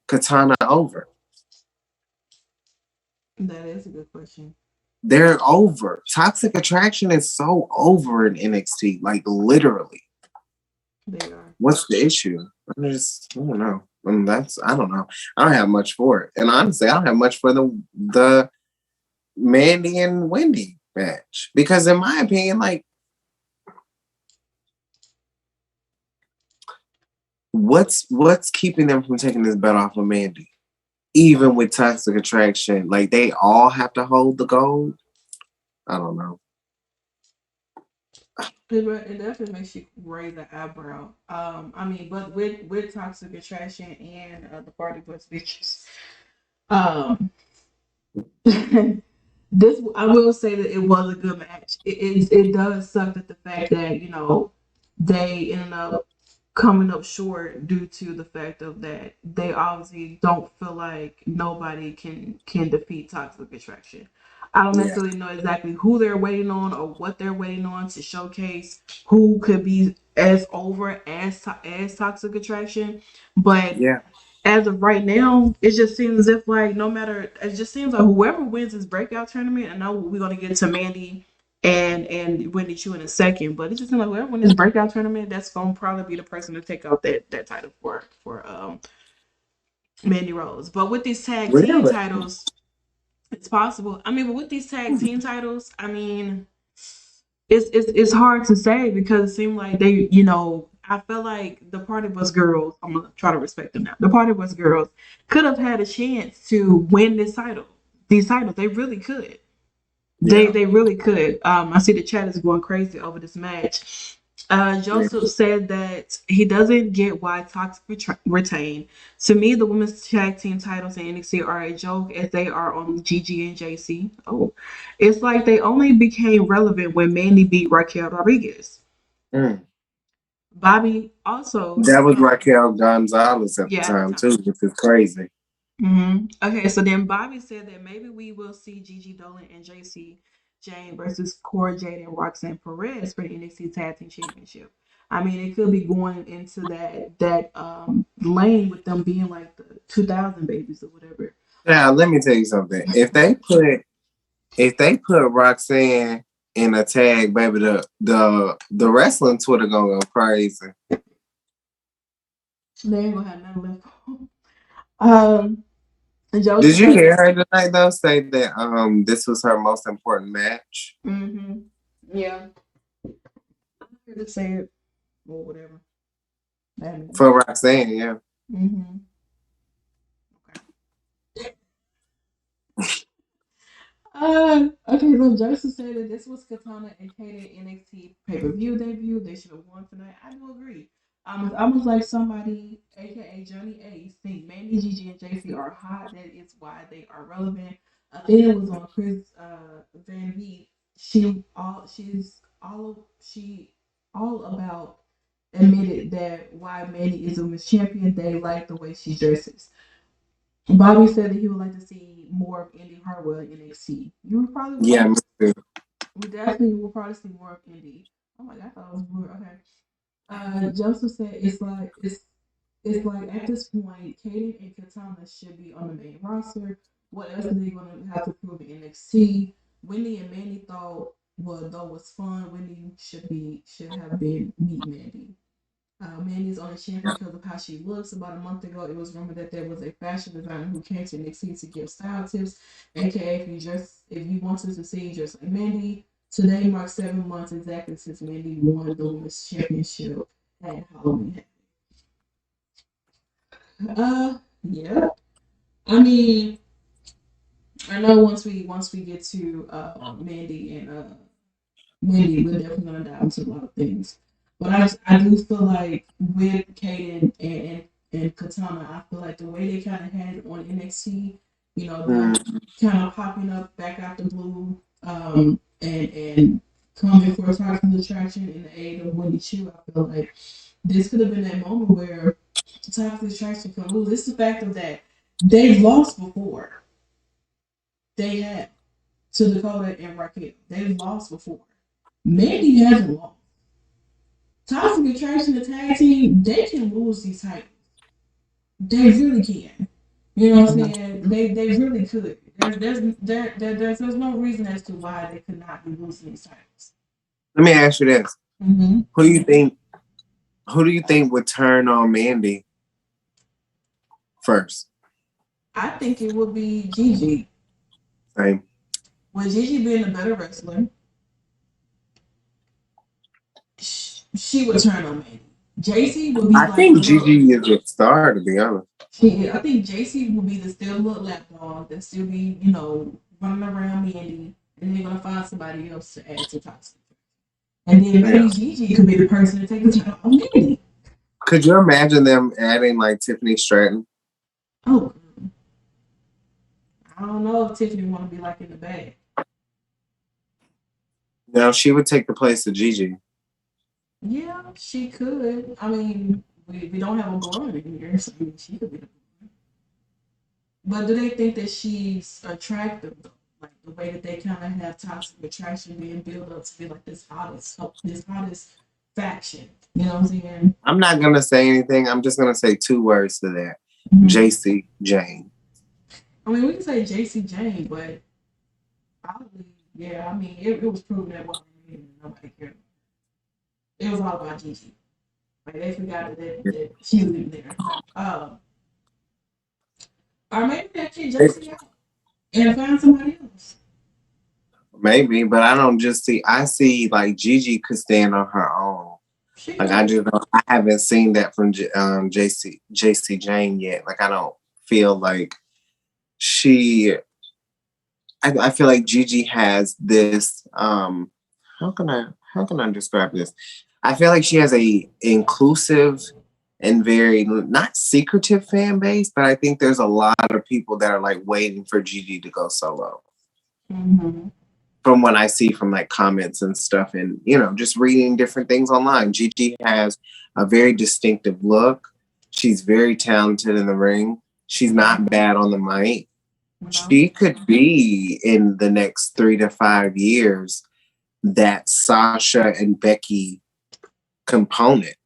Katana over? That is a good question. They're over. Toxic Attraction is so over in NXT, like, literally. They are. What's the issue? I don't know. I don't know. I don't have much for it. And honestly, I don't have much for the Mandy and Wendy match. Because in my opinion, like, what's keeping them from taking this bet off of Mandy? Even with Toxic Attraction, like, they all have to hold the gold. I don't know. It definitely makes you raise an eyebrow. I mean, but with Toxic Attraction and the Party Bus bitches, this I will say that it was a good match. It does suck that the fact that, you know, they ended up coming up short due to the fact of that they obviously don't feel like nobody can defeat Toxic Attraction. I don't necessarily know exactly who they're waiting on or what they're waiting on to showcase who could be as over as Toxic Attraction, but Yeah. as of right now, it just seems as if, like, no matter, it just seems like whoever wins this breakout tournament, I know we're gonna get to Mandy and Wendy Chu in a second, but it just seems like whoever wins this breakout tournament, that's gonna probably be the person to take out that title for Mandy Rose. But with these tag team Really? titles, it's possible. I mean, but with these tag team titles, I mean, it's hard to say because it seemed like they, you know, I feel like the Party Bus girls, I'm gonna try to respect them now. The Party Bus girls could have had a chance to win this title. These titles, they really could. They really could. I see the chat is going crazy over this match. Joseph said that he doesn't get why Toxic retain. To me, the women's tag team titles in NXT are a joke as they are on GG and JC. Oh, it's like they only became relevant when Mandy beat Raquel Rodriguez. Bobby also. That was Raquel Gonzalez at the Yeah, time too, which is crazy. Okay, so then Bobby said that maybe we will see Gigi Dolan and JC Jane versus Cora Jade and Roxanne Perez for the NXT Tag Team Championship. I mean, it could be going into that lane with them being like the 2000 babies or whatever. Now, let me tell you something. If they put Roxanne in a tag, baby, the wrestling Twitter gonna go crazy. They ain't gonna have nothing left. Did you hear her tonight though say that this was her most important match? Yeah. I'm here to say it or whatever. For Roxanne, yeah. Okay, so Joseph said that this was Katana and Kaden NXT pay-per-view debut. They should have won tonight. I do agree. Almost like somebody, aka Johnny Ace, think Mandy, Gigi, and JC are hot. That is why they are relevant. I think it was on Chris Van Vliet. She all about admitted that why Mandy is a women's champion. They like the way she dresses. Bobby said that he would like to see more of Indy Hartwell in NXT. You would probably Yeah, will. me too. We definitely will probably see more of Indy. Oh my god, I thought it was weird. Okay. Joseph said it's like at this point, Kaden and Katana should be on the main roster. What else are they going to have to prove in NXT? Wendy and Mandy thought, well, though was fun. Wendy should have been meet Mandy. Mandy's on the champion because of how she looks. About a month ago, it was rumored that there was a fashion designer who came to NXT to give style tips, aka if you wanted to see just like Mandy. Today marks 7 months exactly since Mandy won the women's championship at Halloween. Yeah. I mean, I know once we get to Mandy and Wendy, we're definitely gonna dive into a lot of things. But I do feel like with Kaden and Katana, I feel like the way they kind of had it on NXT, them Mm. kind of popping up back out the blue, and coming for a toxic attraction in the aid of Wendy Chu, I feel like this could have been that moment where toxic attraction can lose. This is the fact of that they've lost before. They have to Dakota and Raquel. They've lost before. Mandy hasn't lost. Toxic Attraction, the tag team, they can lose these titles. They really can. You know what I'm saying? They really could. There's no reason as to why they could not be losing these titles. Let me ask you this: Mm-hmm. Who do you think? Who do you think would turn on Mandy first? I think it would be Gigi. Same. With Gigi being a better wrestler, she would turn on Mandy. JC would be I like think the little. Gigi is a star, to be honest. I think JC will be the still little lapdog that still be, running around Mandy, and they're gonna find somebody else to add to Toxic. And then maybe Yeah. Gigi could be the person to take the title on Mandy. Could you imagine them adding like Tiffany Stratton? Oh, I don't know if Tiffany want to be like in the bag. No, she would take the place of Gigi. Yeah, she could. I mean, we don't have a blonde in here, so she could be the blonde. But do they think that she's attractive though? Like the way that they kind of have toxic attraction being built up to be like this hottest faction. You know what I'm saying? I'm not gonna say anything. I'm just gonna say 2 words to that. Mm-hmm. JC Jane. I mean, we can say JC Jane, but probably, yeah. I mean, it was proven that wasn't nobody cared. It was all about Gigi. Like they forgot that she was even there. Or maybe that kid JC out and find somebody else. Maybe, but I don't just see. I see like Gigi could stand on her own. Like I haven't seen that from JC Jane yet. Like I don't feel like she. I feel like Gigi has this. How can I describe this? I feel like she has a inclusive and very not secretive fan base, but I think there's a lot of people that are like waiting for Gigi to go solo. Mm-hmm. From what I see from like comments and stuff, and just reading different things online, Gigi has a very distinctive look. She's very talented in the ring. She's not bad on the mic. No. She could be in the next 3 to 5 years that Sasha and Becky component.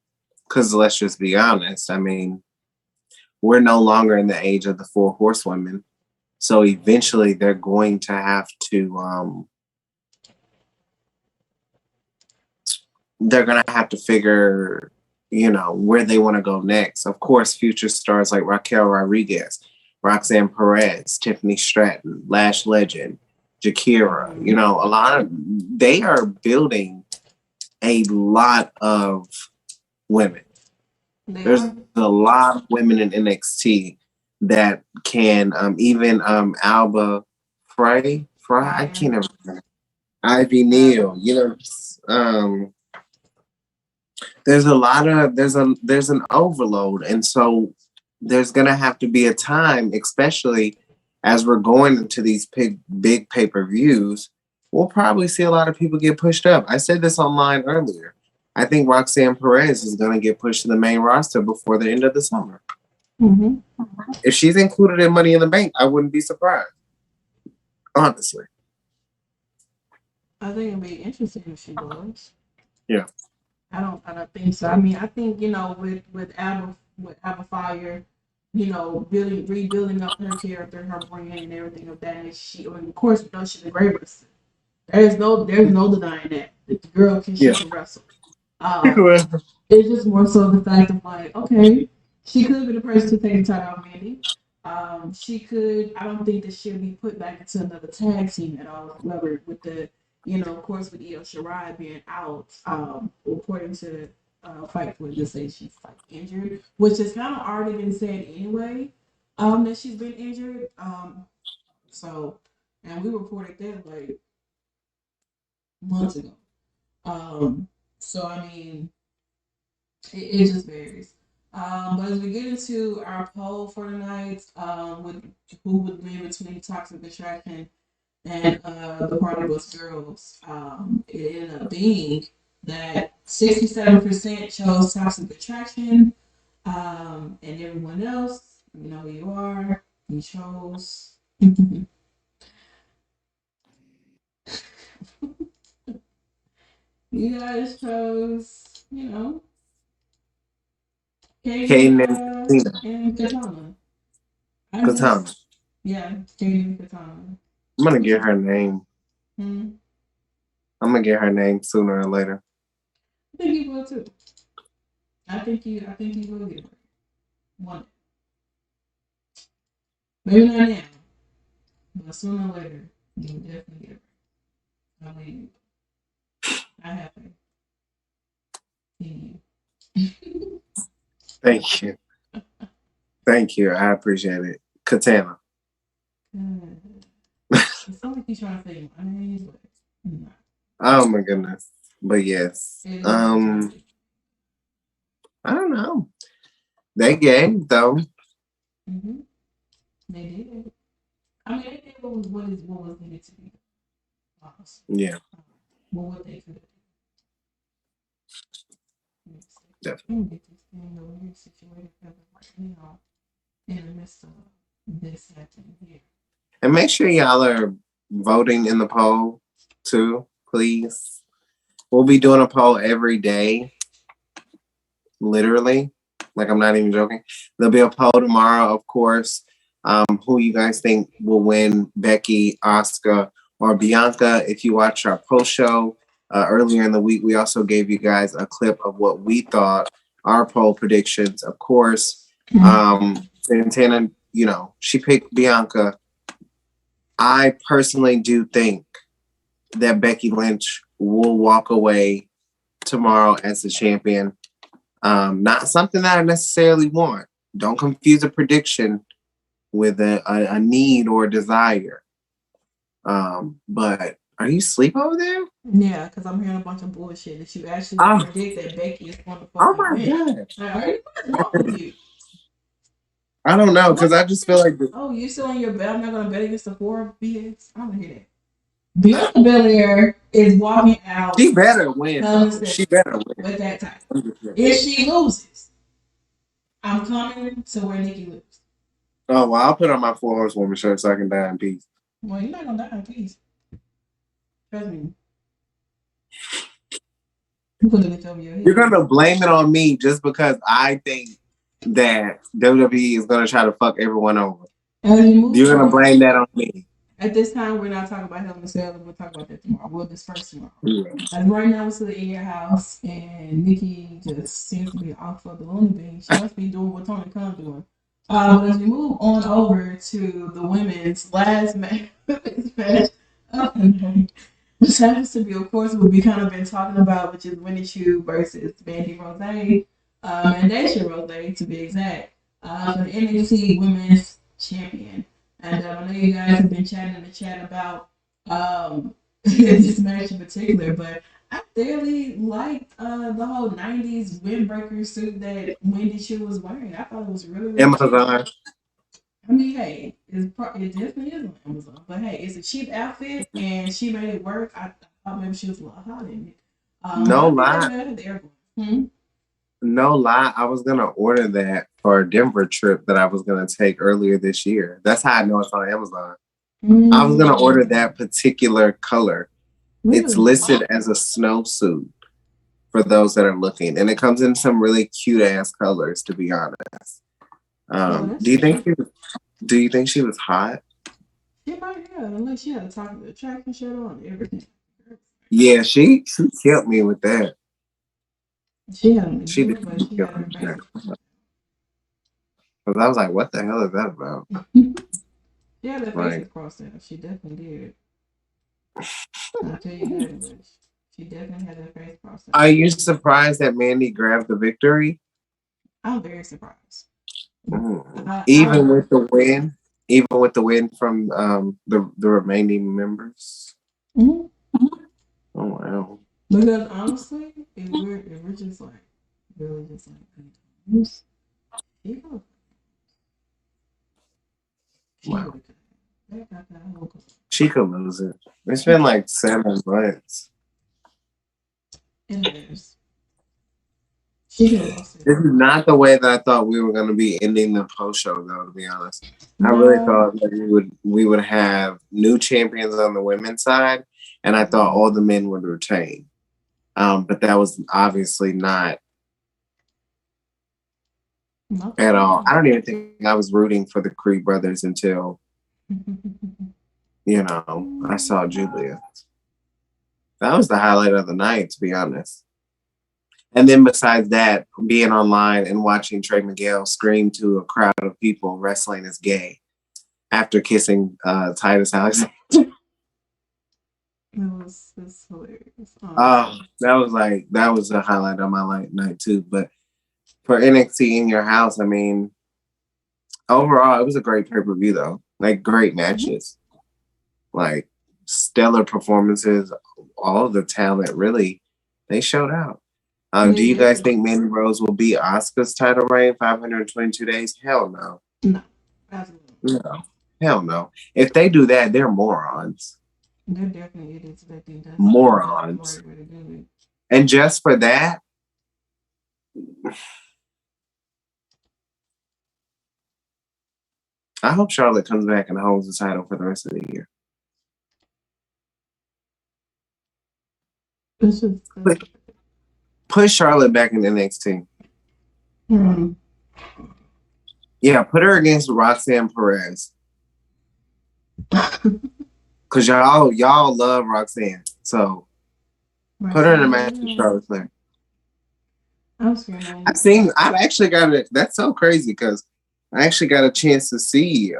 Because let's just be honest, I mean, we're no longer in the age of the 4 horsewomen. So eventually they're going to have to figure, where they want to go next. Of course, future stars like Raquel Rodriguez, Roxanne Perez, Tiffany Stratton, Lash Legend, Jakira, they are building a lot of women. There's a lot of women in NXT that can, even Alba Frey, I can't ever remember. Ivy Neal, there's a lot of there's an overload, and so there's gonna have to be a time, especially as we're going into these big pay-per-views. We'll probably see a lot of people get pushed up. I said this online earlier. I think Roxanne Perez is gonna get pushed to the main roster before the end of the summer. Mm-hmm. If she's included in Money in the Bank, I wouldn't be surprised. Honestly. I think it'd be interesting if she was. Yeah. I don't think so. I mean, I think with Abba Fire, really rebuilding up her character, her brand, and everything of that. And of course, we know she's a great wrestler. There's no denying that the girl she can wrestle. It's just more so the fact of like, okay, she could be the person to take the title off Mandy. She could. I don't think that she'll be put back into another tag team at all. However, with the of course, with Io Shirai being out, according to Fight for this say she's like injured, which has kind of already been said anyway. That she's been injured. So, and we reported that like months ago. So I mean, it just varies. But as we get into our poll for tonight, with who would win between Toxic Attraction and the Party Bus Girls, it ended up being that 67% chose Toxic Attraction, and everyone else, you know who you are, you chose. You guys chose, Katie and Katana. Katana. Yeah, Katie and Katana. I'm gonna get her name. Hmm. I'm gonna get her name sooner or later. I think you will too. I think you will get it. One. Maybe not now, but sooner or later, you will definitely get it. I mean, I have faith in you. Thank you. Thank you. I appreciate it. Katana. It's not like he's trying to say my name, but no. Oh my goodness. But yes. I don't know. They gave though. Mm-hmm. They did. I mean, they did what was needed to be. Honestly. Yeah. What they could do. Definitely. Get this thing over here situated right now in the midst of this happening here. And make sure y'all are voting in the poll too, please. We'll be doing a poll every day. Literally. Like, I'm not even joking. There'll be a poll tomorrow, of course. Who you guys think will win, Becky, Asuka, or Bianca? If you watch our post show earlier in the week, we also gave you guys a clip of what we thought, our poll predictions. Of course, Santana, she picked Bianca. I personally do think that Becky Lynch will walk away tomorrow as the champion. Not something that I necessarily want. Don't confuse a prediction with a need or a desire. But are you asleep over there? Yeah, because I'm hearing a bunch of bullshit that you actually predict that Becky is going to fucking win. God. What's wrong with you? I don't know, because I just feel like... you still on your bet? I'm not going to bet against the 4 BX? I don't hear that. Bianca Belair is walking out. She better win. She better win. With that time. If she loses, I'm coming to where Nikki loses. Oh, well, I'll put on my 4 horsewoman shirt so I can die in peace. Well, you're not going to die in peace. Trust me. You're going to blame it on me just because I think that WWE is going to try to fuck everyone over. You're going to blame that on me. At this time, we're not talking about Hell in a Cell. We'll talk about that tomorrow. We'll disperse tomorrow. Yeah. And right now, we're still in your house, and Nikki just seems to be off of the loony bin. She must be doing what Tony Khan doing. But as we move on over to the women's last match, which happens to be, of course, what we kind of been talking about, which is Winnie Chu versus Mandy Rose, Mandation Rose, to be exact, for the NXT Women's Champion. And I know you guys have been chatting in the chat about this match in particular, but I really liked the whole '90s windbreaker suit that Wendy Chu was wearing. I thought it was really, really cute. Amazon. I mean, hey, it definitely is on Amazon, but hey, it's a cheap outfit, and she made it work. I thought maybe she was a little hot in it, but No I think they lie. had the air. Hmm? No lie. I was gonna order that for a Denver trip that I was gonna take earlier this year. That's how I know it's on Amazon. I was gonna order that particular color. It's Really? listed as a snowsuit for those that are looking, and it comes in some really cute ass colors. To be honest, Oh, that's do you think cute. do you think she was hot? She might have, unless she had a top of the tracking shirt on and everything. Yeah, she killed me with that. She had on the She gear, did but she kill had me her with face. that. Because I was like, what the hell is that about? She had her Like, faces crossed out. She definitely did. I'll tell you that much. She definitely had her face crossed out. are you surprised that Mandy grabbed the victory? I'm very surprised. Even I with the win, even with the win from the remaining members. mhm. Oh wow! Because honestly, if we're just like really just like good times, she go she Wow, would that got that whole she could lose it. It's been like 7 months. it is. She could have lost it. This is not the way that I thought we were going to be ending the post show, though. To be honest, I really No. thought that we would have new champions on the women's side, and I thought all the men would retain. But that was obviously not Not at the all. I plan. don't even think I was rooting for the Creed brothers until I saw Julia. That was the highlight of the night, to be honest. And then besides that, being online and watching Trey Miguel scream to a crowd of people wrestling is gay after kissing Titus Alexander. It's hilarious. That was the highlight of my night too. But for NXT in your house, I mean, overall, it was a great pay-per-view though. Like great matches, like stellar performances, all the talent really, they showed out. Do They you guys did. think Mandy Rose will beat Asuka's title reign 522 days? Hell no. No, absolutely. No. Hell no. If they do that, they're morons. They're definitely idiots that think that's Morons. the right way to do it. And just for that, I hope Charlotte comes back and holds the title for the rest of the year. It's just Put Charlotte back in NXT. Yeah, put her against Roxanne Perez. Cause y'all love Roxanne. So put her in a match with Charlotte Flair. I'm screaming. I've actually got it. That's so crazy because I actually got a chance to see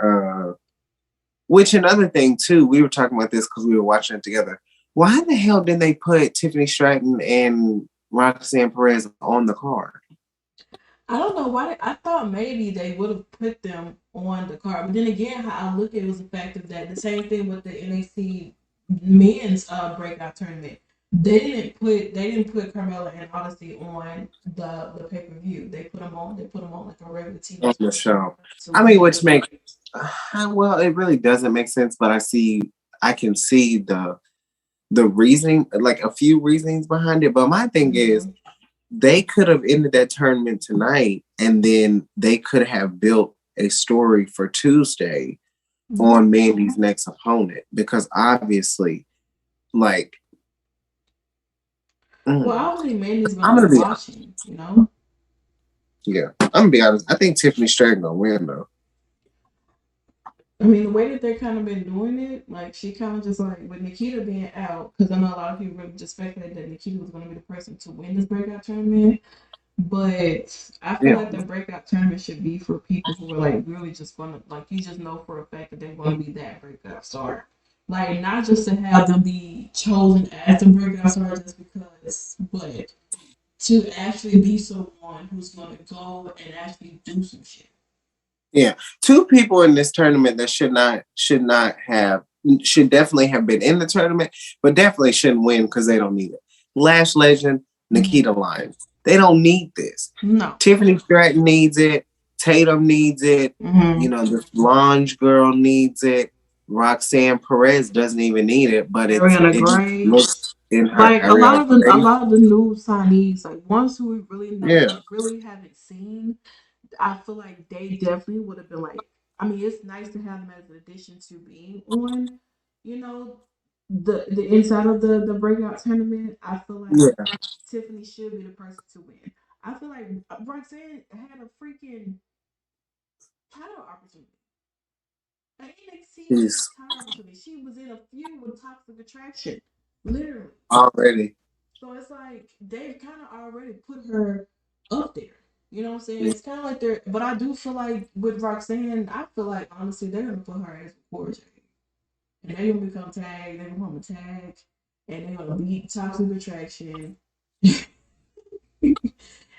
which another thing too, we were talking about this because we were watching it together. Why the hell didn't they put Tiffany Stratton and Roxanne Perez on the card? I don't know why. I thought maybe they would have put them on the card, but then again, how I look at it was the fact of that the same thing with the NXT men's breakout tournament. They didn't put Carmella and Odyssey on the pay per view. They put them on like a regular TV On the show. So I mean, which makes well, it really doesn't make sense, but I can see the reasoning, like a few reasons behind it. But my thing is, they could have ended that tournament tonight, and then they could have built a story for Tuesday on Mandy's next opponent, because obviously, like, well, obviously Mandy's gonna be watching, you know. Yeah, I'm gonna be honest. I think Tiffany Stratton gonna win though. I mean, the way that they're kind of been doing it, like she kind of just like with Nikita being out, because I know a lot of people really just speculated that Nikita was going to be the person to win this breakout tournament. But I feel like the breakout tournament should be for people who are like really just going to, like, you just know for a fact that they're going to be that breakout star. Like, not just to have them be chosen as the breakout star just because, but to actually be someone who's going to go and actually do some shit. Yeah, two people in this tournament that should definitely have been in the tournament, but definitely shouldn't win because they don't need it. Lash Legend, Nikita Lyons. They don't need this. No. Tiffany Stratton needs it. Tatum needs it. Mm-hmm. You know, this blonde girl needs it. Roxanne Perez doesn't even need it, but it Gray. looks in her. Like a lot of the new signees, like ones who we really know, like really haven't seen. I feel like they definitely would have been like. I mean, it's nice to have them as an addition to being on, you know, the inside of the breakout tournament. I feel like Tiffany should be the person to win. I feel like Roxanne had a freaking title opportunity. An NXT title opportunity. She was in a feud with Toxic Attraction, literally. Already. So it's like they've kind of already put her up there. You know what I'm saying? It's kind of like they're, but I do feel like with Roxanne, I feel like honestly they're gonna put her as a core tag, and they're gonna become tag. They're gonna become a tag, and they're gonna beat Toxic Attraction.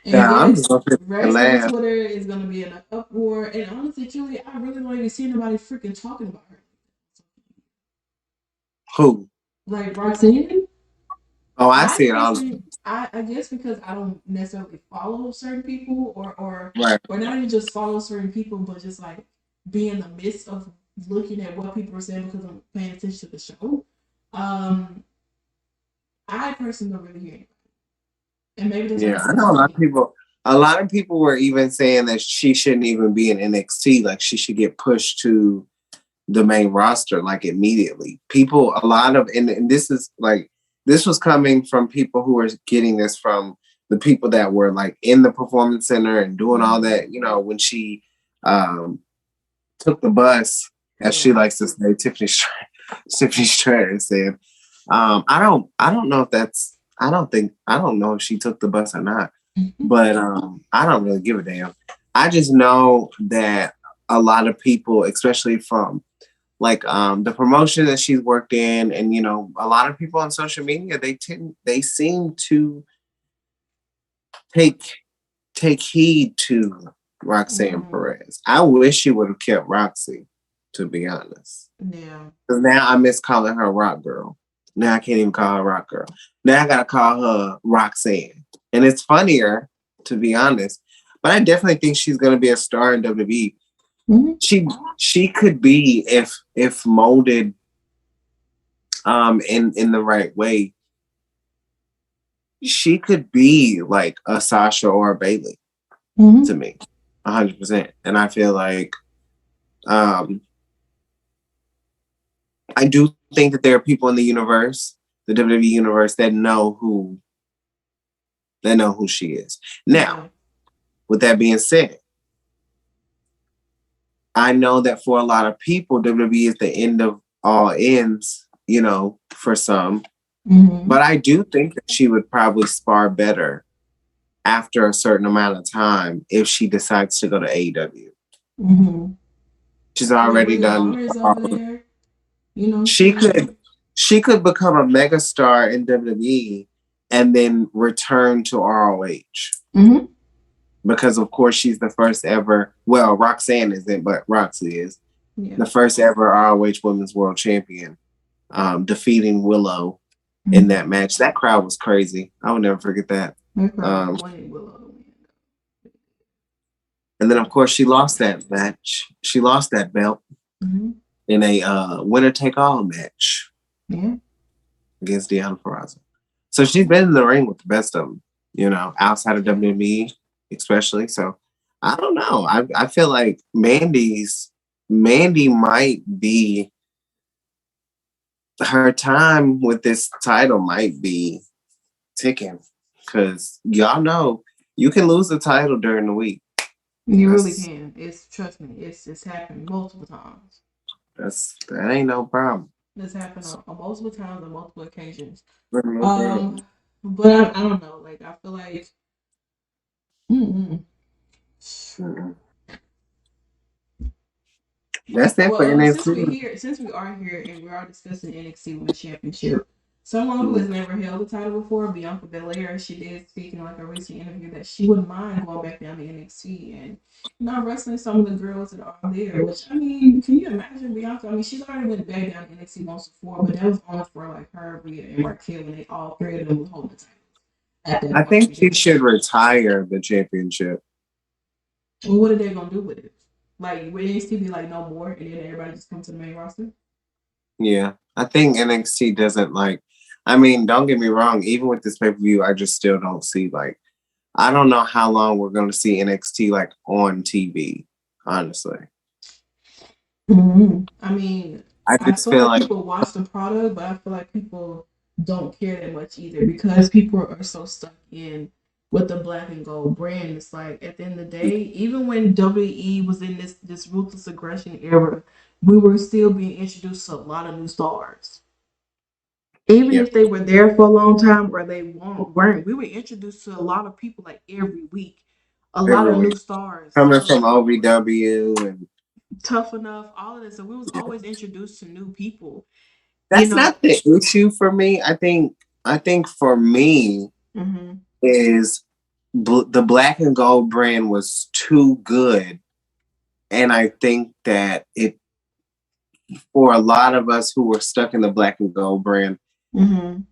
And I'm yes, just gonna wrestling Twitter is gonna be in an uproar. And honestly, truly, I really don't even see anybody freaking talking about her. Who? Like Roxanne? Oh, I see it all. I guess because I don't necessarily follow certain people or Right. or not even just follow certain people, but just like be in the midst of looking at what people are saying because I'm paying attention to the show. I personally don't really hear anybody. And maybe there's I know a lot of people. A lot of people were even saying that she shouldn't even be in NXT. Like she should get pushed to the main roster like immediately. People, a lot of, and this is like this was coming from people who were getting this from the people that were like in the performance center and doing all that. You know, when she took the bus, as she likes to say, Tiffany Stratton said, I don't know if that's. I don't know if she took the bus or not, but I don't really give a damn. I just know that a lot of people, especially from like the promotion that she's worked in, and you know, a lot of people on social media, they seem to take heed to Roxanne Perez. I wish she would have kept Roxy, to be honest. Yeah. Because now I miss calling her Rock Girl. Now I can't even call her Rock Girl. Now I gotta call her Roxanne. And it's funnier, to be honest. But I definitely think she's gonna be a star in WWE. She could be if molded in the right way. She could be like a Sasha or a Bailey to me, 100%. And I feel like I do think that there are people in the universe, the WWE universe, that know who she is. Now, with that being said, I know that for a lot of people, WWE is the end of all ends, you know, for some. But I do think that she would probably spar better after a certain amount of time if she decides to go to AEW. She's already done. You know, she could become a megastar in WWE and then return to ROH. Because of course she's the first ever. Well, Roxanne isn't, but Roxy is the first ever ROH Women's World Champion, defeating Willow in that match. That crowd was crazy. I would never forget that. And then of course she lost that match. She lost that belt in a winner take all match against Deonna Purrazzo. So she's been in the ring with the best of them, you know, outside of WWE especially. So I don't know. I feel like Mandy might be, her time with this title might be ticking, because y'all know you can lose the title during the week. You really can. Trust me, it's happened multiple times. That ain't no problem. This happened on multiple times on multiple occasions. But I don't know. Like I feel like. That's it for NXT. Since we are here and we are discussing NXT Women's Championship, someone who has never held the title before, Bianca Belair, she did speak in like a recent interview that she wouldn't mind going back down to NXT and wrestling some of the girls that are there. Which I mean, can you imagine Bianca? I mean, she's already went back down to NXT once before, but that was only for like her, Rhea, and Raquel, and they all three of them was holding the titles at that I point. think she should retire the championship. Well, what are they gonna do with it? Like, would NXT be like no more, and then everybody just come to the main roster? Yeah, I think NXT doesn't like. I mean, don't get me wrong. Even with this pay per view, I just still don't see like. I don't know how long we're going to see NXT like on TV. Honestly, I mean, I I just feel feel like like people watch the product, but I feel like people don't care that much either because people are so stuck in with the black and gold brand. It's like at the end of the day, even when WWE was in this ruthless aggression era, we were still being introduced to a lot of new stars. Even yeah, if they were there for a long time or they weren't, we were introduced to a lot of people like every week, a lot of every new week stars. coming So from OVW and Tough Enough, all of this. So we was always introduced to new people. You that's know. not the issue for me. I think for me Mm-hmm. is the black and gold brand was too good, and I think that it for a lot of us who were stuck in the black and gold brand, Mm-hmm.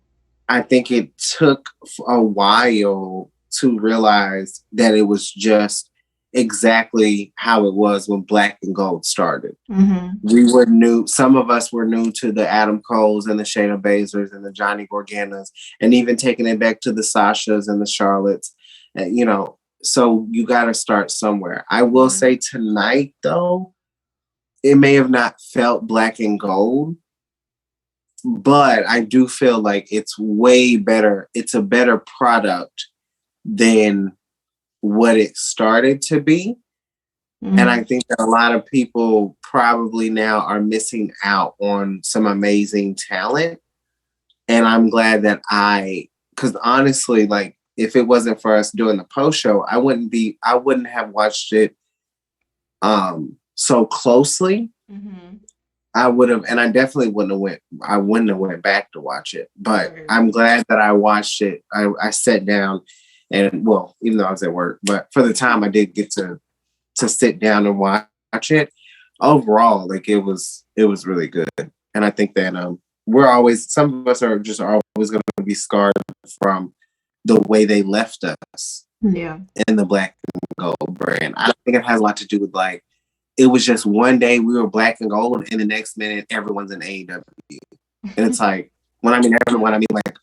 I think it took a while to realize that it was just exactly how it was when black and gold started. Mm-hmm. We were new. Some of us were new to the Adam Coles and the Shayna Baszlers and the Johnny Garganas, and even taking it back to the Sashas and the Charlottes. So you got to start somewhere. I will say tonight, though, it may have not felt black and gold, but I do feel like it's way better. It's a better product than what it started to be. And I think that a lot of people probably now are missing out on some amazing talent. And I'm glad that because honestly, like if it wasn't for us doing the post show, I wouldn't have watched it so closely. Mm-hmm. I would have, and I definitely I wouldn't have went back to watch it, but Right. I'm glad that I watched it. I sat down and well, even though I was at work, but for the time I did get to sit down and watch it. Overall, like it was really good. And I think that some of us are always going to be scarred from the way they left us Yeah. in the black and gold brand. I think it has a lot to do with like, it was just one day we were black and gold, and the next minute everyone's in AEW. And it's like, when I mean everyone, I mean like